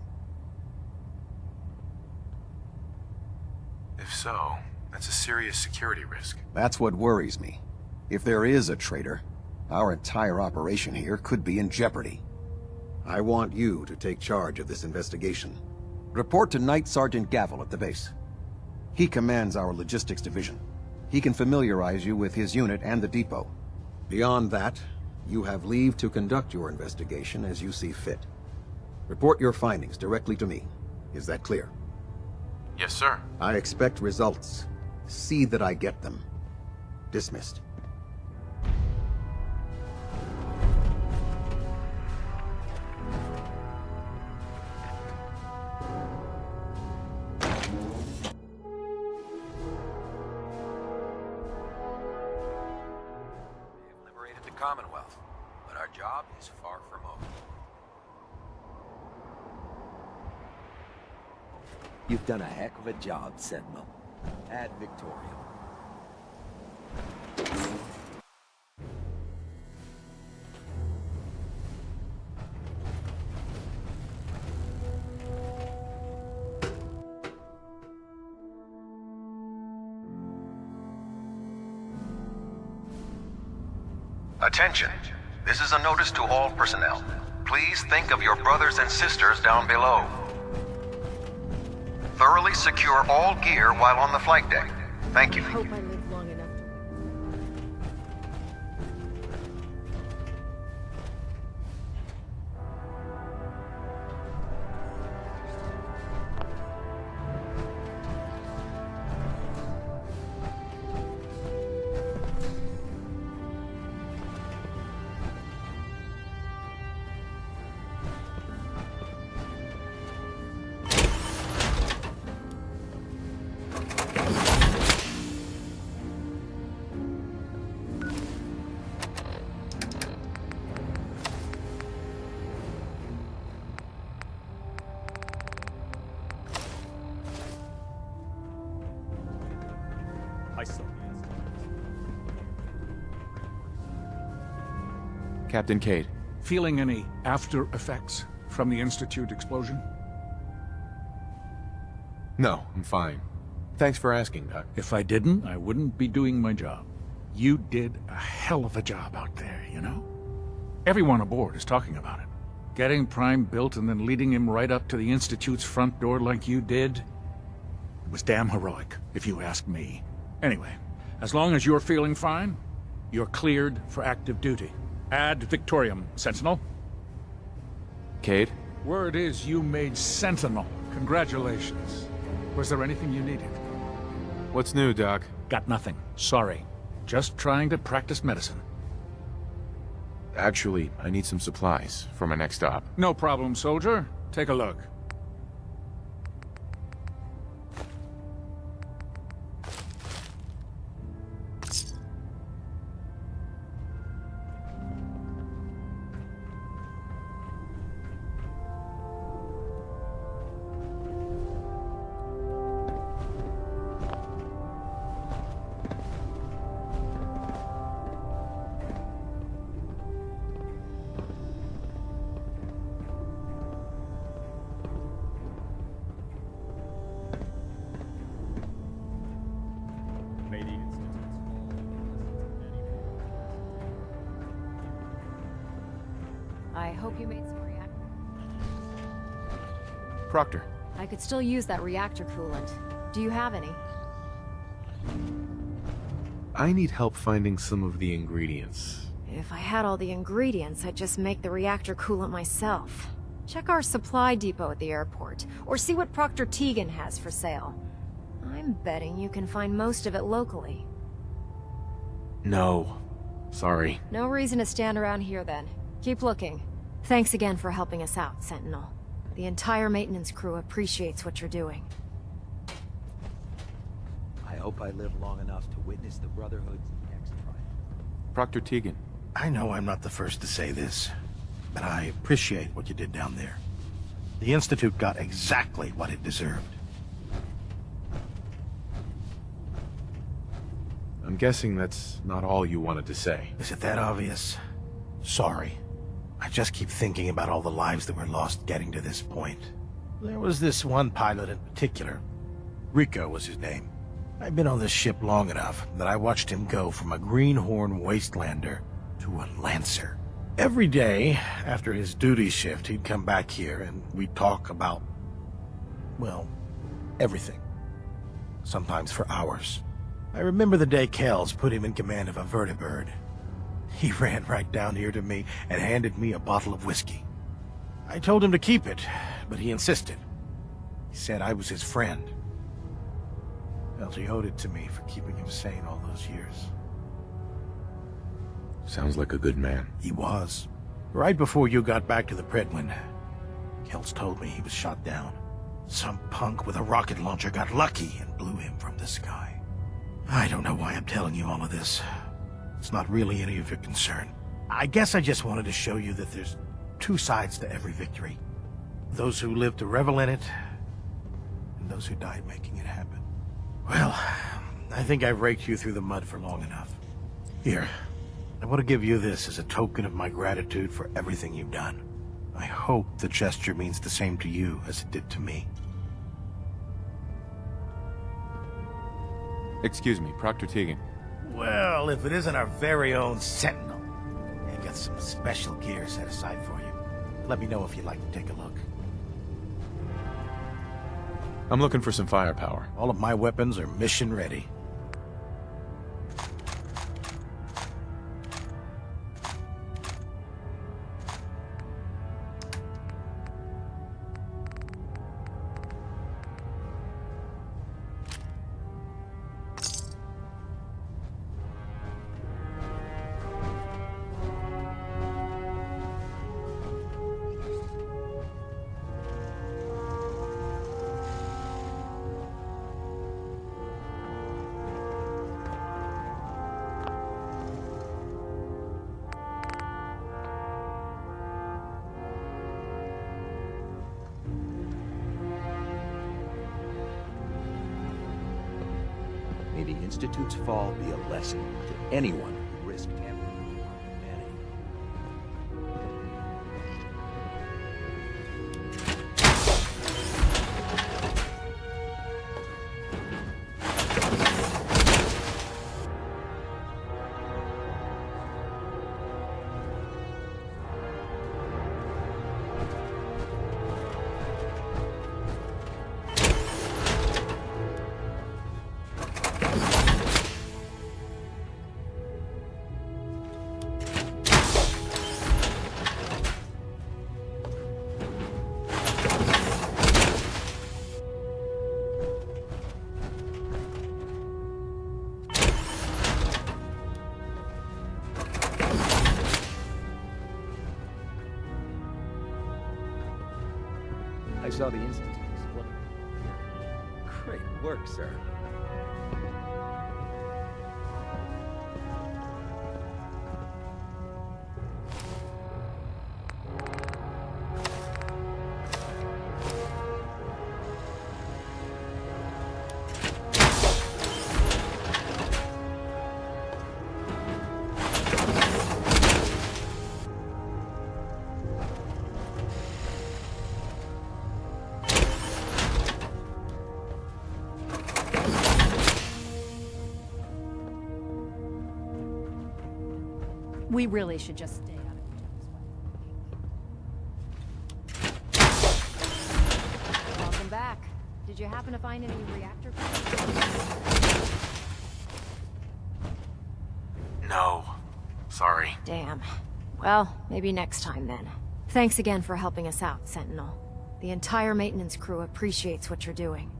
If so, that's a serious security risk. That's what worries me. If there is a traitor, our entire operation here could be in jeopardy. I want you to take charge of this investigation. Report to Night Sergeant Gavel at the base. He commands our logistics division. He can familiarize you with his unit and the depot. Beyond that, you have leave to conduct your investigation as you see fit. Report your findings directly to me. Is that clear? Yes, sir. I expect results. See that I get them. Dismissed. Commonwealth, but our job is far from over. You've done a heck of a job, Sentinel. Ad Victoriam. Attention. This is a notice to all personnel. Please think of your brothers and sisters down below. Thoroughly secure all gear while on the flight deck. Thank you. I hope I live long enough. I saw the Captain Cade. Feeling any after effects from the Institute explosion? No, I'm fine. Thanks for asking, Doc. If I didn't, I wouldn't be doing my job. You did a hell of a job out there, you know? Everyone aboard is talking about it. Getting Prime built and then leading him right up to the Institute's front door like you did, it was damn heroic, if you ask me. Anyway, as long as you're feeling fine, you're cleared for active duty. Ad Victoriam, Sentinel. Cade? Word is you made Sentinel. Congratulations. Was there anything you needed? What's new, Doc? Got nothing. Sorry. Just trying to practice medicine. Actually, I need some supplies for my next stop. No problem, soldier. Take a look. I hope you made some reactor. Proctor. I could still use that reactor coolant. Do you have any? I need help finding some of the ingredients. If I had all the ingredients, I'd just make the reactor coolant myself. Check our supply depot at the airport, or see what Proctor Tegan has for sale. I'm betting you can find most of it locally. No. Sorry. No reason to stand around here then. Keep looking. Thanks again for helping us out, Sentinel. The entire maintenance crew appreciates what you're doing. I hope I live long enough to witness the Brotherhood's next triumph. Proctor Tegan. I know I'm not the first to say this, but I appreciate what you did down there. The Institute got exactly what it deserved. I'm guessing that's not all you wanted to say. Is it that obvious? Sorry. I just keep thinking about all the lives that were lost getting to this point. There was this one pilot in particular. Rico was his name. I've been on this ship long enough that I watched him go from a greenhorn wastelander to a Lancer. Every day, after his duty shift, he'd come back here and we'd talk about, well, everything. Sometimes for hours. I remember the day Kells put him in command of a vertibird. He ran right down here to me and handed me a bottle of whiskey. I told him to keep it, but he insisted. He said I was his friend. Felt he owed it to me for keeping him sane all those years. Sounds like a good man. He was. Right before you got back to the Predwin, Kells told me he was shot down. Some punk with a rocket launcher got lucky and blew him from the sky. I don't know why I'm telling you all of this. It's not really any of your concern. I guess I just wanted to show you that there's two sides to every victory. Those who live to revel in it, and those who died making it happen. Well, I think I've raked you through the mud for long enough. Here, I want to give you this as a token of my gratitude for everything you've done. I hope the gesture means the same to you as it did to me. Excuse me, Proctor Tegan. Well, if it isn't our very own Sentinel, I got some special gear set aside for you. Let me know if you'd like to take a look. I'm looking for some firepower. All of my weapons are mission ready. May the Institute's fall be a lesson to anyone who risked tampering with humanity. I saw the Institute explode. Great work, sir. We really should just stay out of each other's way. Welcome back. Did you happen to find any reactor parts? No. Sorry. Damn. Well, maybe next time then. Thanks again for helping us out, Sentinel. The entire maintenance crew appreciates what you're doing.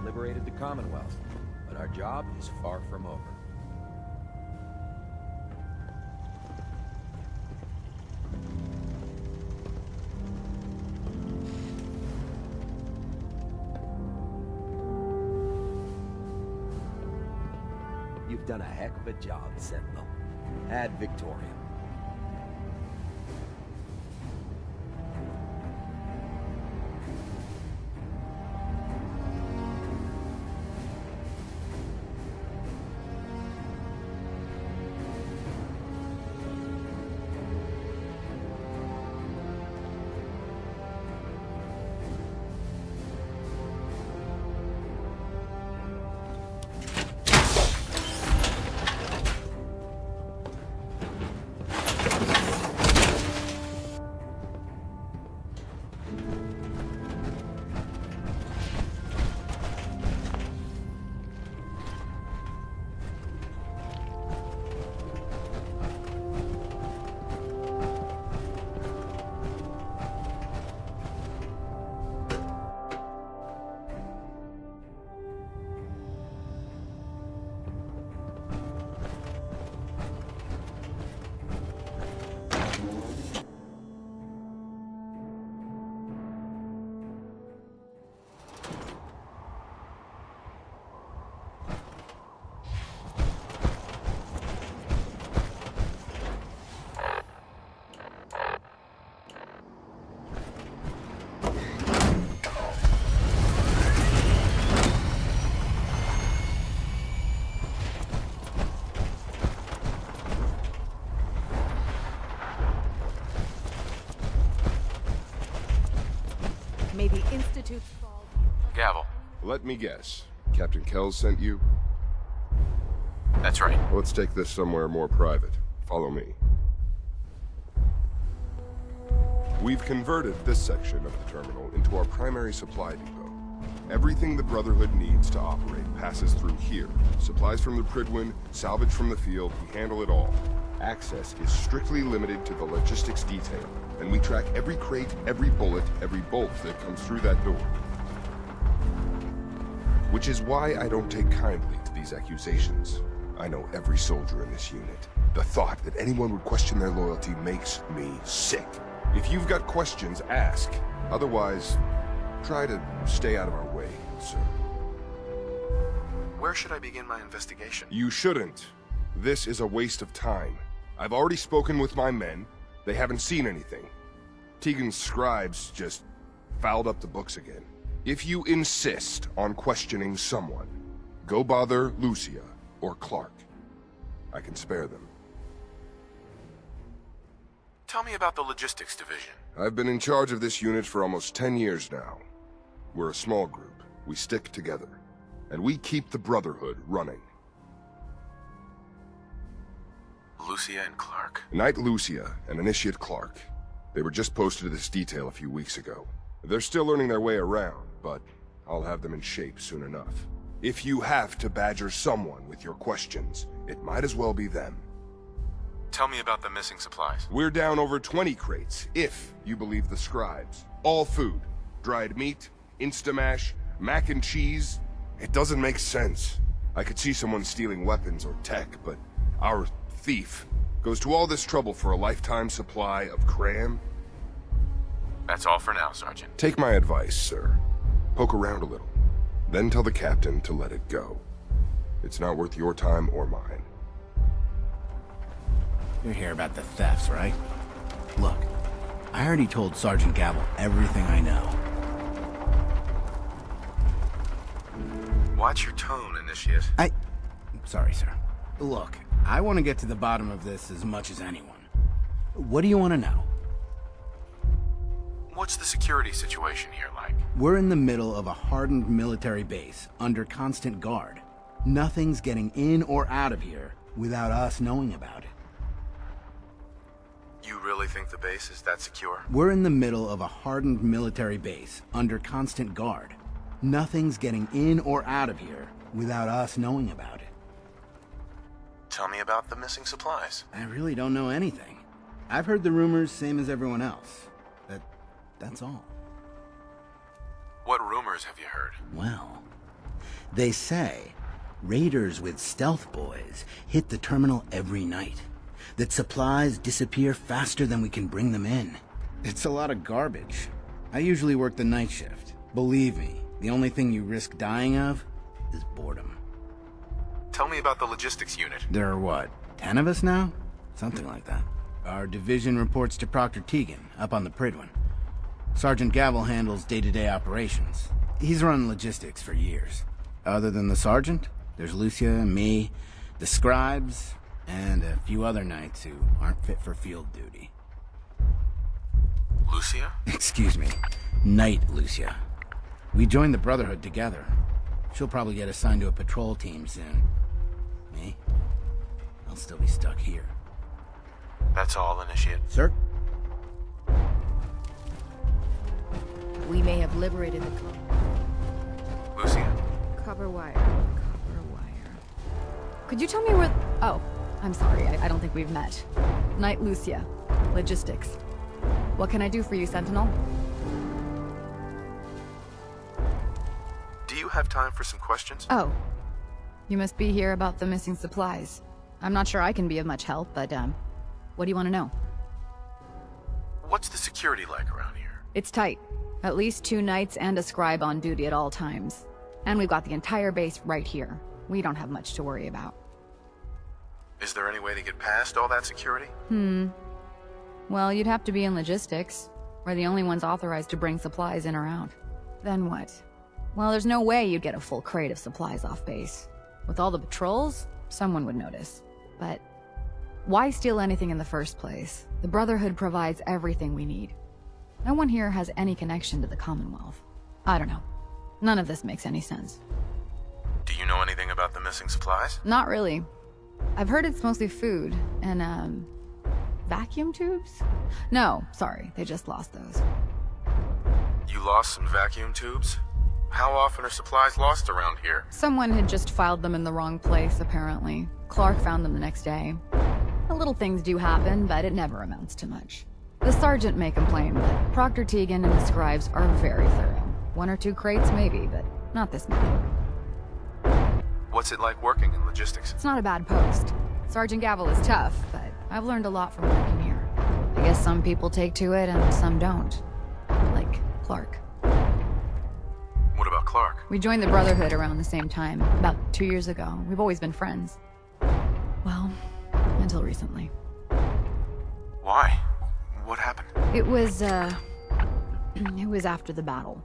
Liberated the Commonwealth, but our job is far from over. You've done a heck of a job, Sentinel. Ad Victoriam. Let me guess. Captain Kells sent you? That's right. Let's take this somewhere more private. Follow me. We've converted this section of the terminal into our primary supply depot. Everything the Brotherhood needs to operate passes through here. Supplies from the Prydwen, salvage from the field, we handle it all. Access is strictly limited to the logistics detail, and we track every crate, every bullet, every bolt that comes through that door. Which is why I don't take kindly to these accusations. I know every soldier in this unit. The thought that anyone would question their loyalty makes me sick. If you've got questions, ask. Otherwise, try to stay out of our way, sir. Where should I begin my investigation? You shouldn't. This is a waste of time. I've already spoken with my men. They haven't seen anything. Tegan's scribes just fouled up the books again. If you insist on questioning someone, go bother Lucia or Clark. I can spare them. Tell me about the logistics division. I've been in charge of this unit for almost 10 years now. We're a small group. We stick together. And we keep the Brotherhood running. Lucia and Clark. Knight Lucia and Initiate Clark. They were just posted to this detail a few weeks ago. They're still learning their way around, but I'll have them in shape soon enough. If you have to badger someone with your questions, it might as well be them. Tell me about the missing supplies. We're down over 20 crates, if you believe the scribes. All food. Dried meat, Instamash, mac and cheese. It doesn't make sense. I could see someone stealing weapons or tech, but our thief goes to all this trouble for a lifetime supply of cram? That's all for now, Sergeant. Take my advice, sir. Poke around a little. Then tell the captain to let it go. It's not worth your time or mine. You're here about the thefts, right? Look, I already told Sergeant Gavel everything I know. Watch your tone, Initiate. Sorry, sir. Look, I want to get to the bottom of this as much as anyone. What do you want to know? What's the security situation here like? We're in the middle of a hardened military base, under constant guard. Nothing's getting in or out of here without us knowing about it. You really think the base is that secure? We're in the middle of a hardened military base, under constant guard. Nothing's getting in or out of here without us knowing about it. Tell me about the missing supplies. I really don't know anything. I've heard the rumors, same as everyone else. That's all. What rumors have you heard? Well, they say raiders with stealth boys hit the terminal every night. That supplies disappear faster than we can bring them in. It's a lot of garbage. I usually work the night shift. Believe me, the only thing you risk dying of is boredom. Tell me about the logistics unit. There are what, 10 of us now? Something like that. Our division reports to Proctor Tegan, up on the Prydwen. Sergeant Gavel handles day-to-day operations. He's run logistics for years. Other than the sergeant, there's Lucia, me, the scribes, and a few other knights who aren't fit for field duty. Lucia? Excuse me. Knight Lucia. We joined the Brotherhood together. She'll probably get assigned to a patrol team soon. Me? I'll still be stuck here. That's all, Initiate. Sir? We may have liberated the Lucia. copper wire. Could you tell me where... Oh, I'm sorry. I don't think we've met. Knight Lucia. Logistics. What can I do for you, Sentinel? Do you have time for some questions? Oh. You must be here about the missing supplies. I'm not sure I can be of much help, but, what do you want to know? What's the security like around here? It's tight. At least 2 knights and a scribe on duty at all times. And we've got the entire base right here. We don't have much to worry about. Is there any way to get past all that security? Well, you'd have to be in logistics. We're the only ones authorized to bring supplies in or out. Then what? Well, there's no way you'd get a full crate of supplies off base. With all the patrols, someone would notice. But why steal anything in the first place? The Brotherhood provides everything we need. No one here has any connection to the Commonwealth. I don't know. None of this makes any sense. Do you know anything about the missing supplies? Not really. I've heard it's mostly food and, vacuum tubes? No, sorry, they just lost those. You lost some vacuum tubes? How often are supplies lost around here? Someone had just filed them in the wrong place, apparently. Clark found them the next day. The little things do happen, but it never amounts to much. The sergeant may complain, but Proctor Teagan and the scribes are very thorough. 1 or 2 crates, maybe, but not this many. What's it like working in logistics? It's not a bad post. Sergeant Gavel is tough, but I've learned a lot from working here. I guess some people take to it and some don't. Like Clark. What about Clark? We joined the Brotherhood around the same time, about 2 years ago. We've always been friends. Well, until recently. Why? What happened? It was after the battle.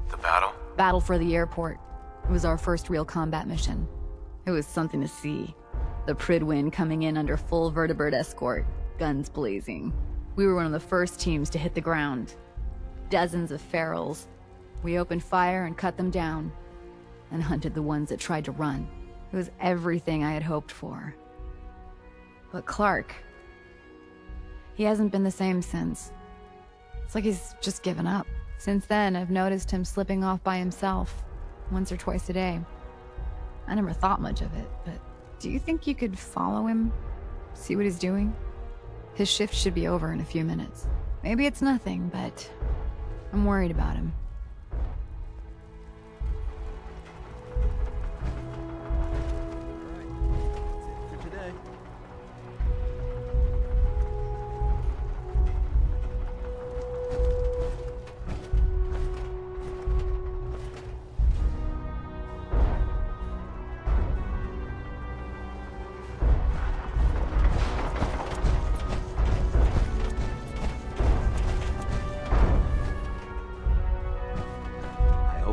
The battle? Battle for the airport. It was our first real combat mission. It was something to see. The Prydwen coming in under full vertibird escort, guns blazing. We were one of the first teams to hit the ground. Dozens of ferals. We opened fire and cut them down, and hunted the ones that tried to run. It was everything I had hoped for. But Clark, he hasn't been the same since. It's like he's just given up. Since then, I've noticed him slipping off by himself, once or twice a day. I never thought much of it, but do you think you could follow him? See what he's doing? His shift should be over in a few minutes. Maybe it's nothing, but I'm worried about him.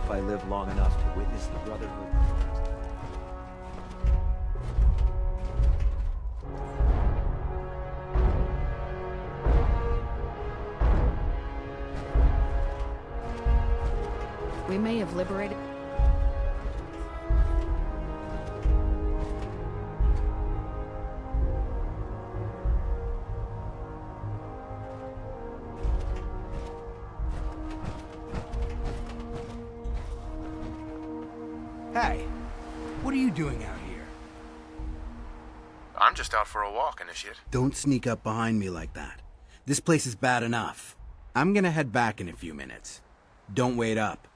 I live long enough to witness the Brotherhood. We may have liberated... Hey, what are you doing out here? I'm just out for a walk, Initiate. Don't sneak up behind me like that. This place is bad enough. I'm gonna head back in a few minutes. Don't wait up.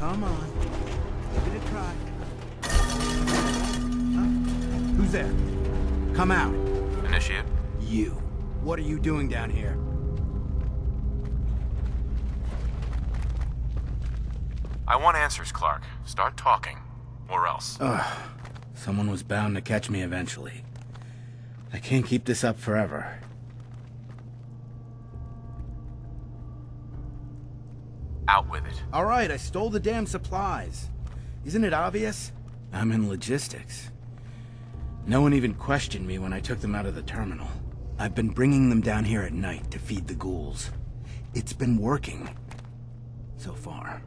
Come on. Give it a try. Huh? Who's there? Come out. Initiate. You. What are you doing down here? I want answers, Clark. Start talking. Or else. Ugh. Someone was bound to catch me eventually. I can't keep this up forever. Out with it. All right, I stole the damn supplies. Isn't it obvious? I'm in logistics. No one even questioned me when I took them out of the terminal. I've been bringing them down here at night to feed the ghouls. It's been working. So far.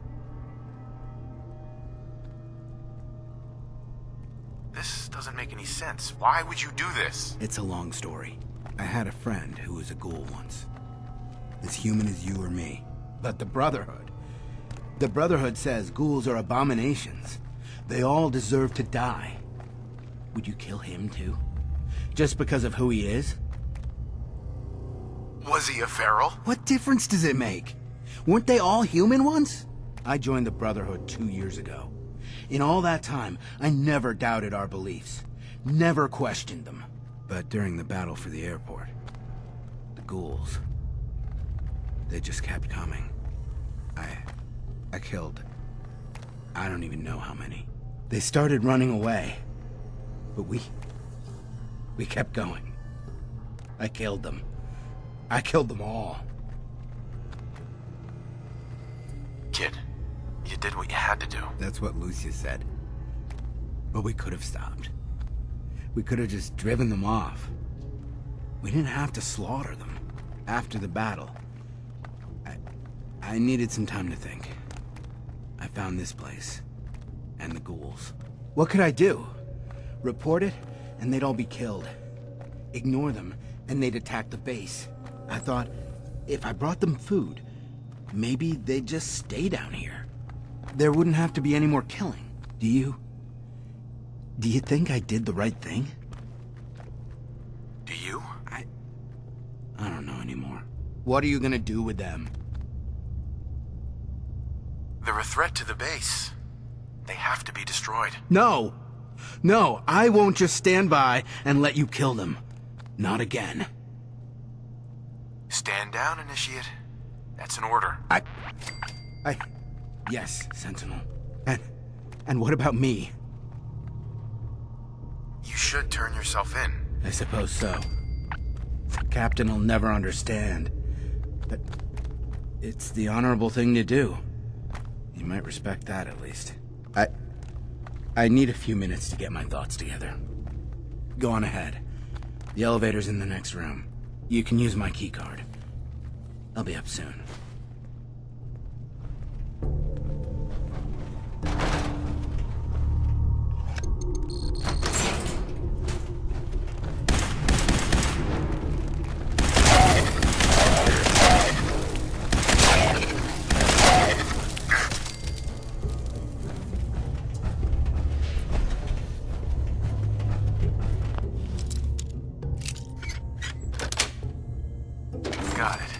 This doesn't make any sense. Why would you do this? It's a long story. I had a friend who was a ghoul once. As human as you or me. But the Brotherhood. The Brotherhood says ghouls are abominations. They all deserve to die. Would you kill him too? Just because of who he is? Was he a feral? What difference does it make? Weren't they all human once? I joined the Brotherhood 2 years ago. In all that time, I never doubted our beliefs. Never questioned them. But during the battle for the airport, the ghouls, they just kept coming. I killed, I don't even know how many. They started running away, but we kept going. I killed them. I killed them all. Kid, you did what you had to do. That's what Lucia said. But we could have stopped. We could have just driven them off. We didn't have to slaughter them. After the battle, I needed some time to think. I found this place. And the ghouls. What could I do? Report it, and they'd all be killed. Ignore them, and they'd attack the base. I thought, if I brought them food, maybe they'd just stay down here. There wouldn't have to be any more killing. Do you think I did the right thing? Do you? I don't know anymore. What are you gonna do with them? They're a threat to the base. They have to be destroyed. No! No, I won't just stand by and let you kill them. Not again. Stand down, Initiate. That's an order. Yes, Sentinel. And what about me? You should turn yourself in. I suppose so. Captain will never understand. But it's the honorable thing to do. You might respect that, at least. I need a few minutes to get my thoughts together. Go on ahead. The elevator's in the next room. You can use my keycard. I'll be up soon. Got it.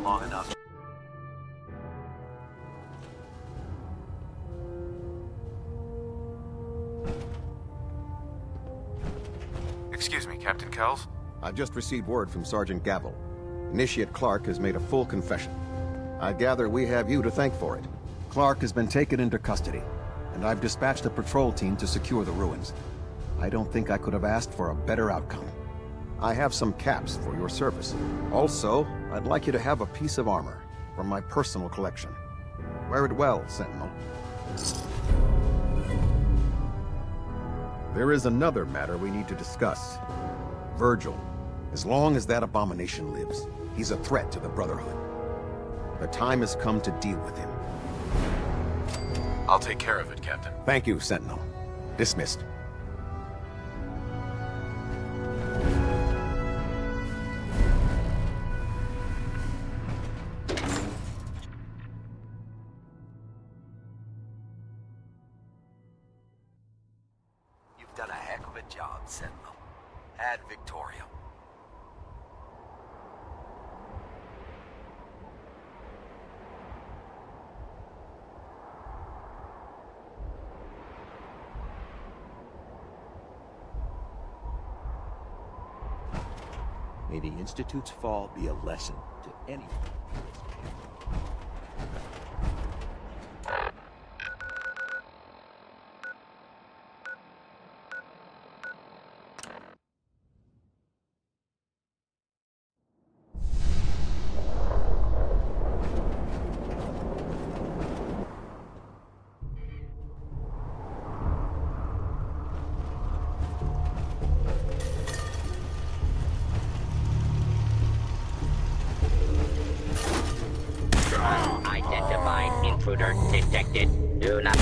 long enough. Excuse me, Captain Kells? I've just received word from Sergeant Gavel. Initiate Clark has made a full confession. I gather we have you to thank for it. Clark has been taken into custody, and I've dispatched a patrol team to secure the ruins. I don't think I could have asked for a better outcome. I have some caps for your service. Also, I'd like you to have a piece of armor from my personal collection. Wear it well, Sentinel. There is another matter we need to discuss. Virgil. As long as that abomination lives, he's a threat to the Brotherhood. The time has come to deal with him. I'll take care of it, Captain. Thank you, Sentinel. Dismissed. You've done a heck of a job, Sentinel. Ad Victoriam. May the Institute's fall be a lesson to anyone. Identified intruder detected. Do not.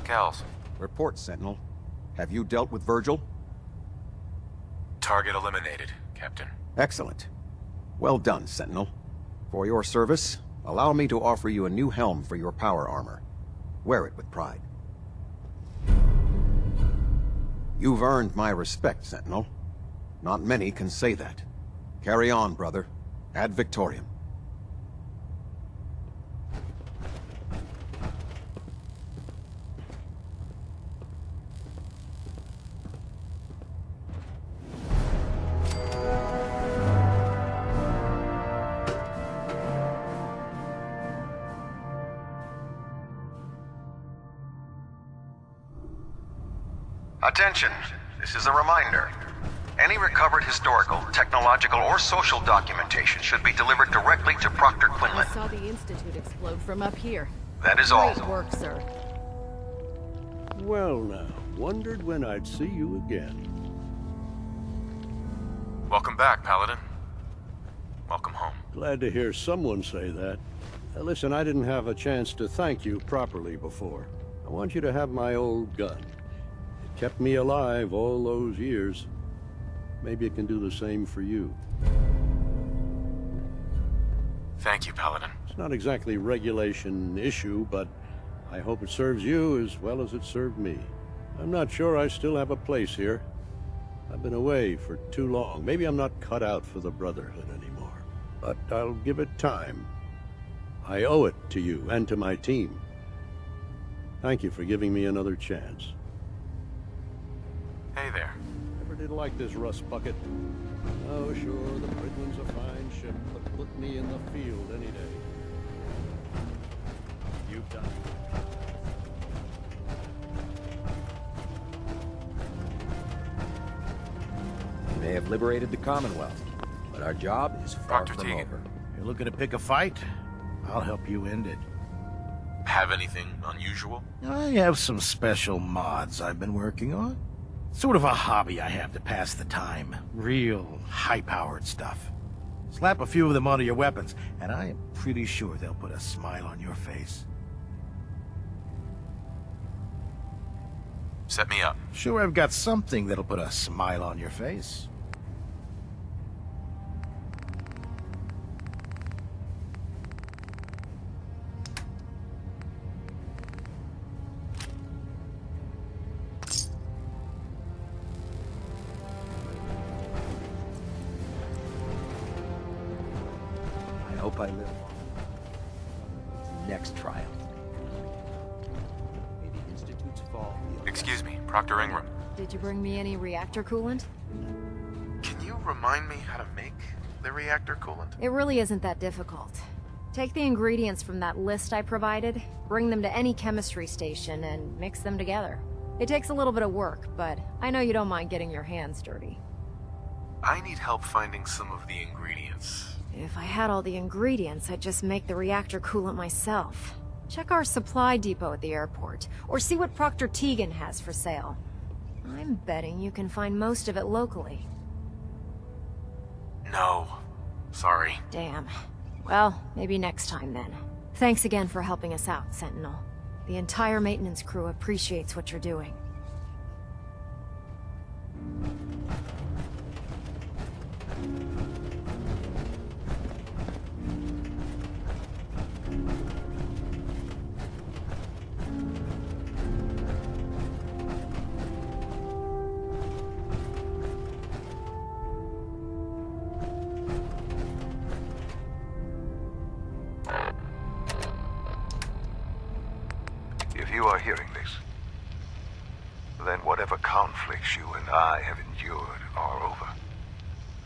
Kells. Report, Sentinel. Have you dealt with Virgil? Target eliminated, Captain. Excellent. Well done, Sentinel. For your service, allow me to offer you a new helm for your power armor. Wear it with pride. You've earned my respect, Sentinel. Not many can say that. Carry on, brother. Ad Victoriam. Attention, this is a reminder. Any recovered historical, technological, or social documentation should be delivered directly to Proctor Quinlan. I saw the Institute explode from up here. That is all. Great work, sir. Well now, wondered when I'd see you again. Welcome back, Paladin. Welcome home. Glad to hear someone say that. Listen, I didn't have a chance to thank you properly before. I want you to have my old gun. It kept me alive all those years. Maybe it can do the same for you. Thank you, Paladin. It's not exactly a regulation issue, but I hope it serves you as well as it served me. I'm not sure I still have a place here. I've been away for too long. Maybe I'm not cut out for the Brotherhood anymore. But I'll give it time. I owe it to you and to my team. Thank you for giving me another chance. Hey there. Never did like this rust bucket. Oh, sure, the Pridwen's a fine ship, but put me in the field any day. You've done it. may have liberated the Commonwealth, but our job is far Dr. from Teagan. over. You're looking to pick a fight? I'll help you end it. Have anything unusual? I have some special mods I've been working on. Sort of a hobby I have to pass the time. Real high-powered stuff. Slap a few of them onto your weapons, and I am pretty sure they'll put a smile on your face. Set me up. Sure, I've got something that'll put a smile on your face. I hope I live next trial. May the Institute's fall be a Excuse me, Proctor Ingram. Did you bring me any reactor coolant? Can you remind me how to make the reactor coolant? It really isn't that difficult. Take the ingredients from that list I provided, bring them to any chemistry station, and mix them together. It takes a little bit of work, but I know you don't mind getting your hands dirty. I need help finding some of the ingredients. If I had all the ingredients, I'd just make the reactor coolant myself. Check our supply depot at the airport, or see what Proctor Teagan has for sale. I'm betting you can find most of it locally. No. Sorry. Damn. Well, maybe next time then. Thanks again for helping us out, Sentinel. The entire maintenance crew appreciates what you're doing. If you are hearing this, then whatever conflicts you and I have endured are over.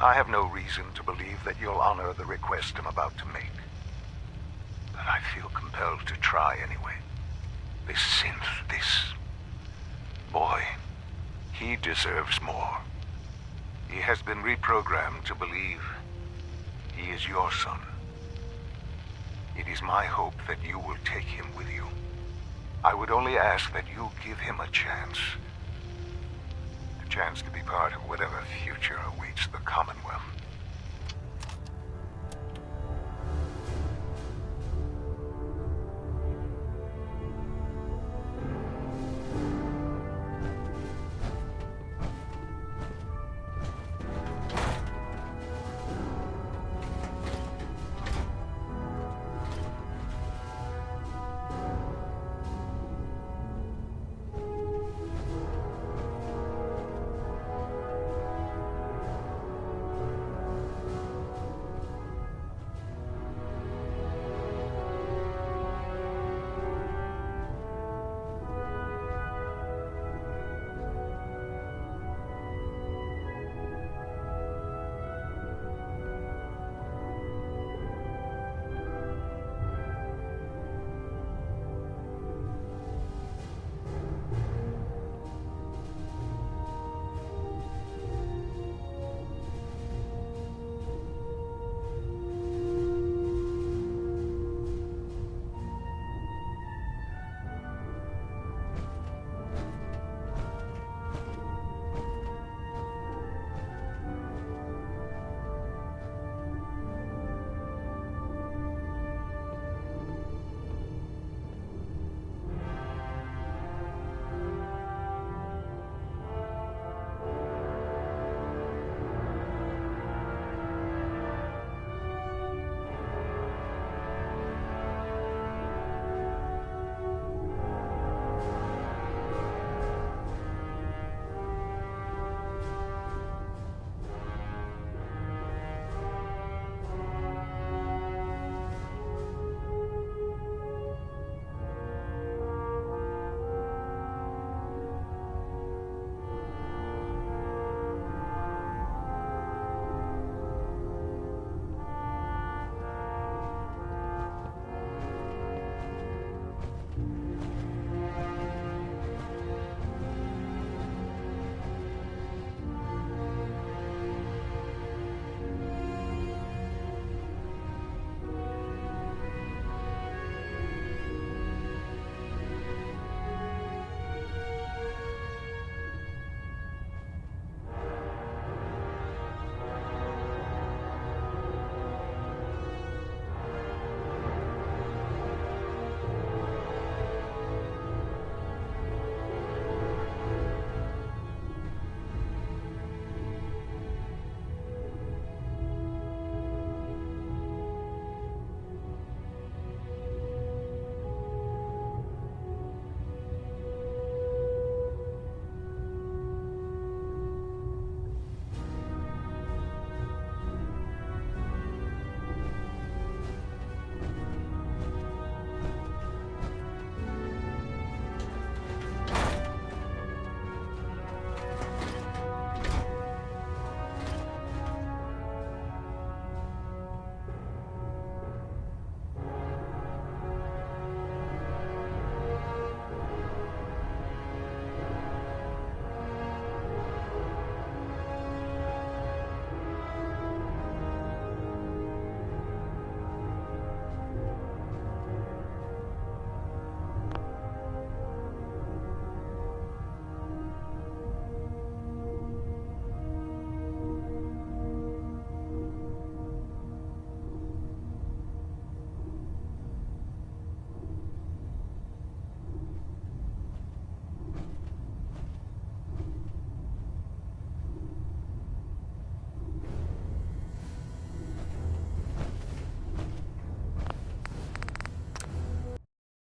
I have no reason to believe that you'll honor the request I'm about to make. But I feel compelled to try anyway. This synth, this boy, he deserves more. He has been reprogrammed to believe he is your son. It is my hope that you will take him with you. I would only ask that you give him a chance. A chance to be part of whatever future awaits the Commonwealth.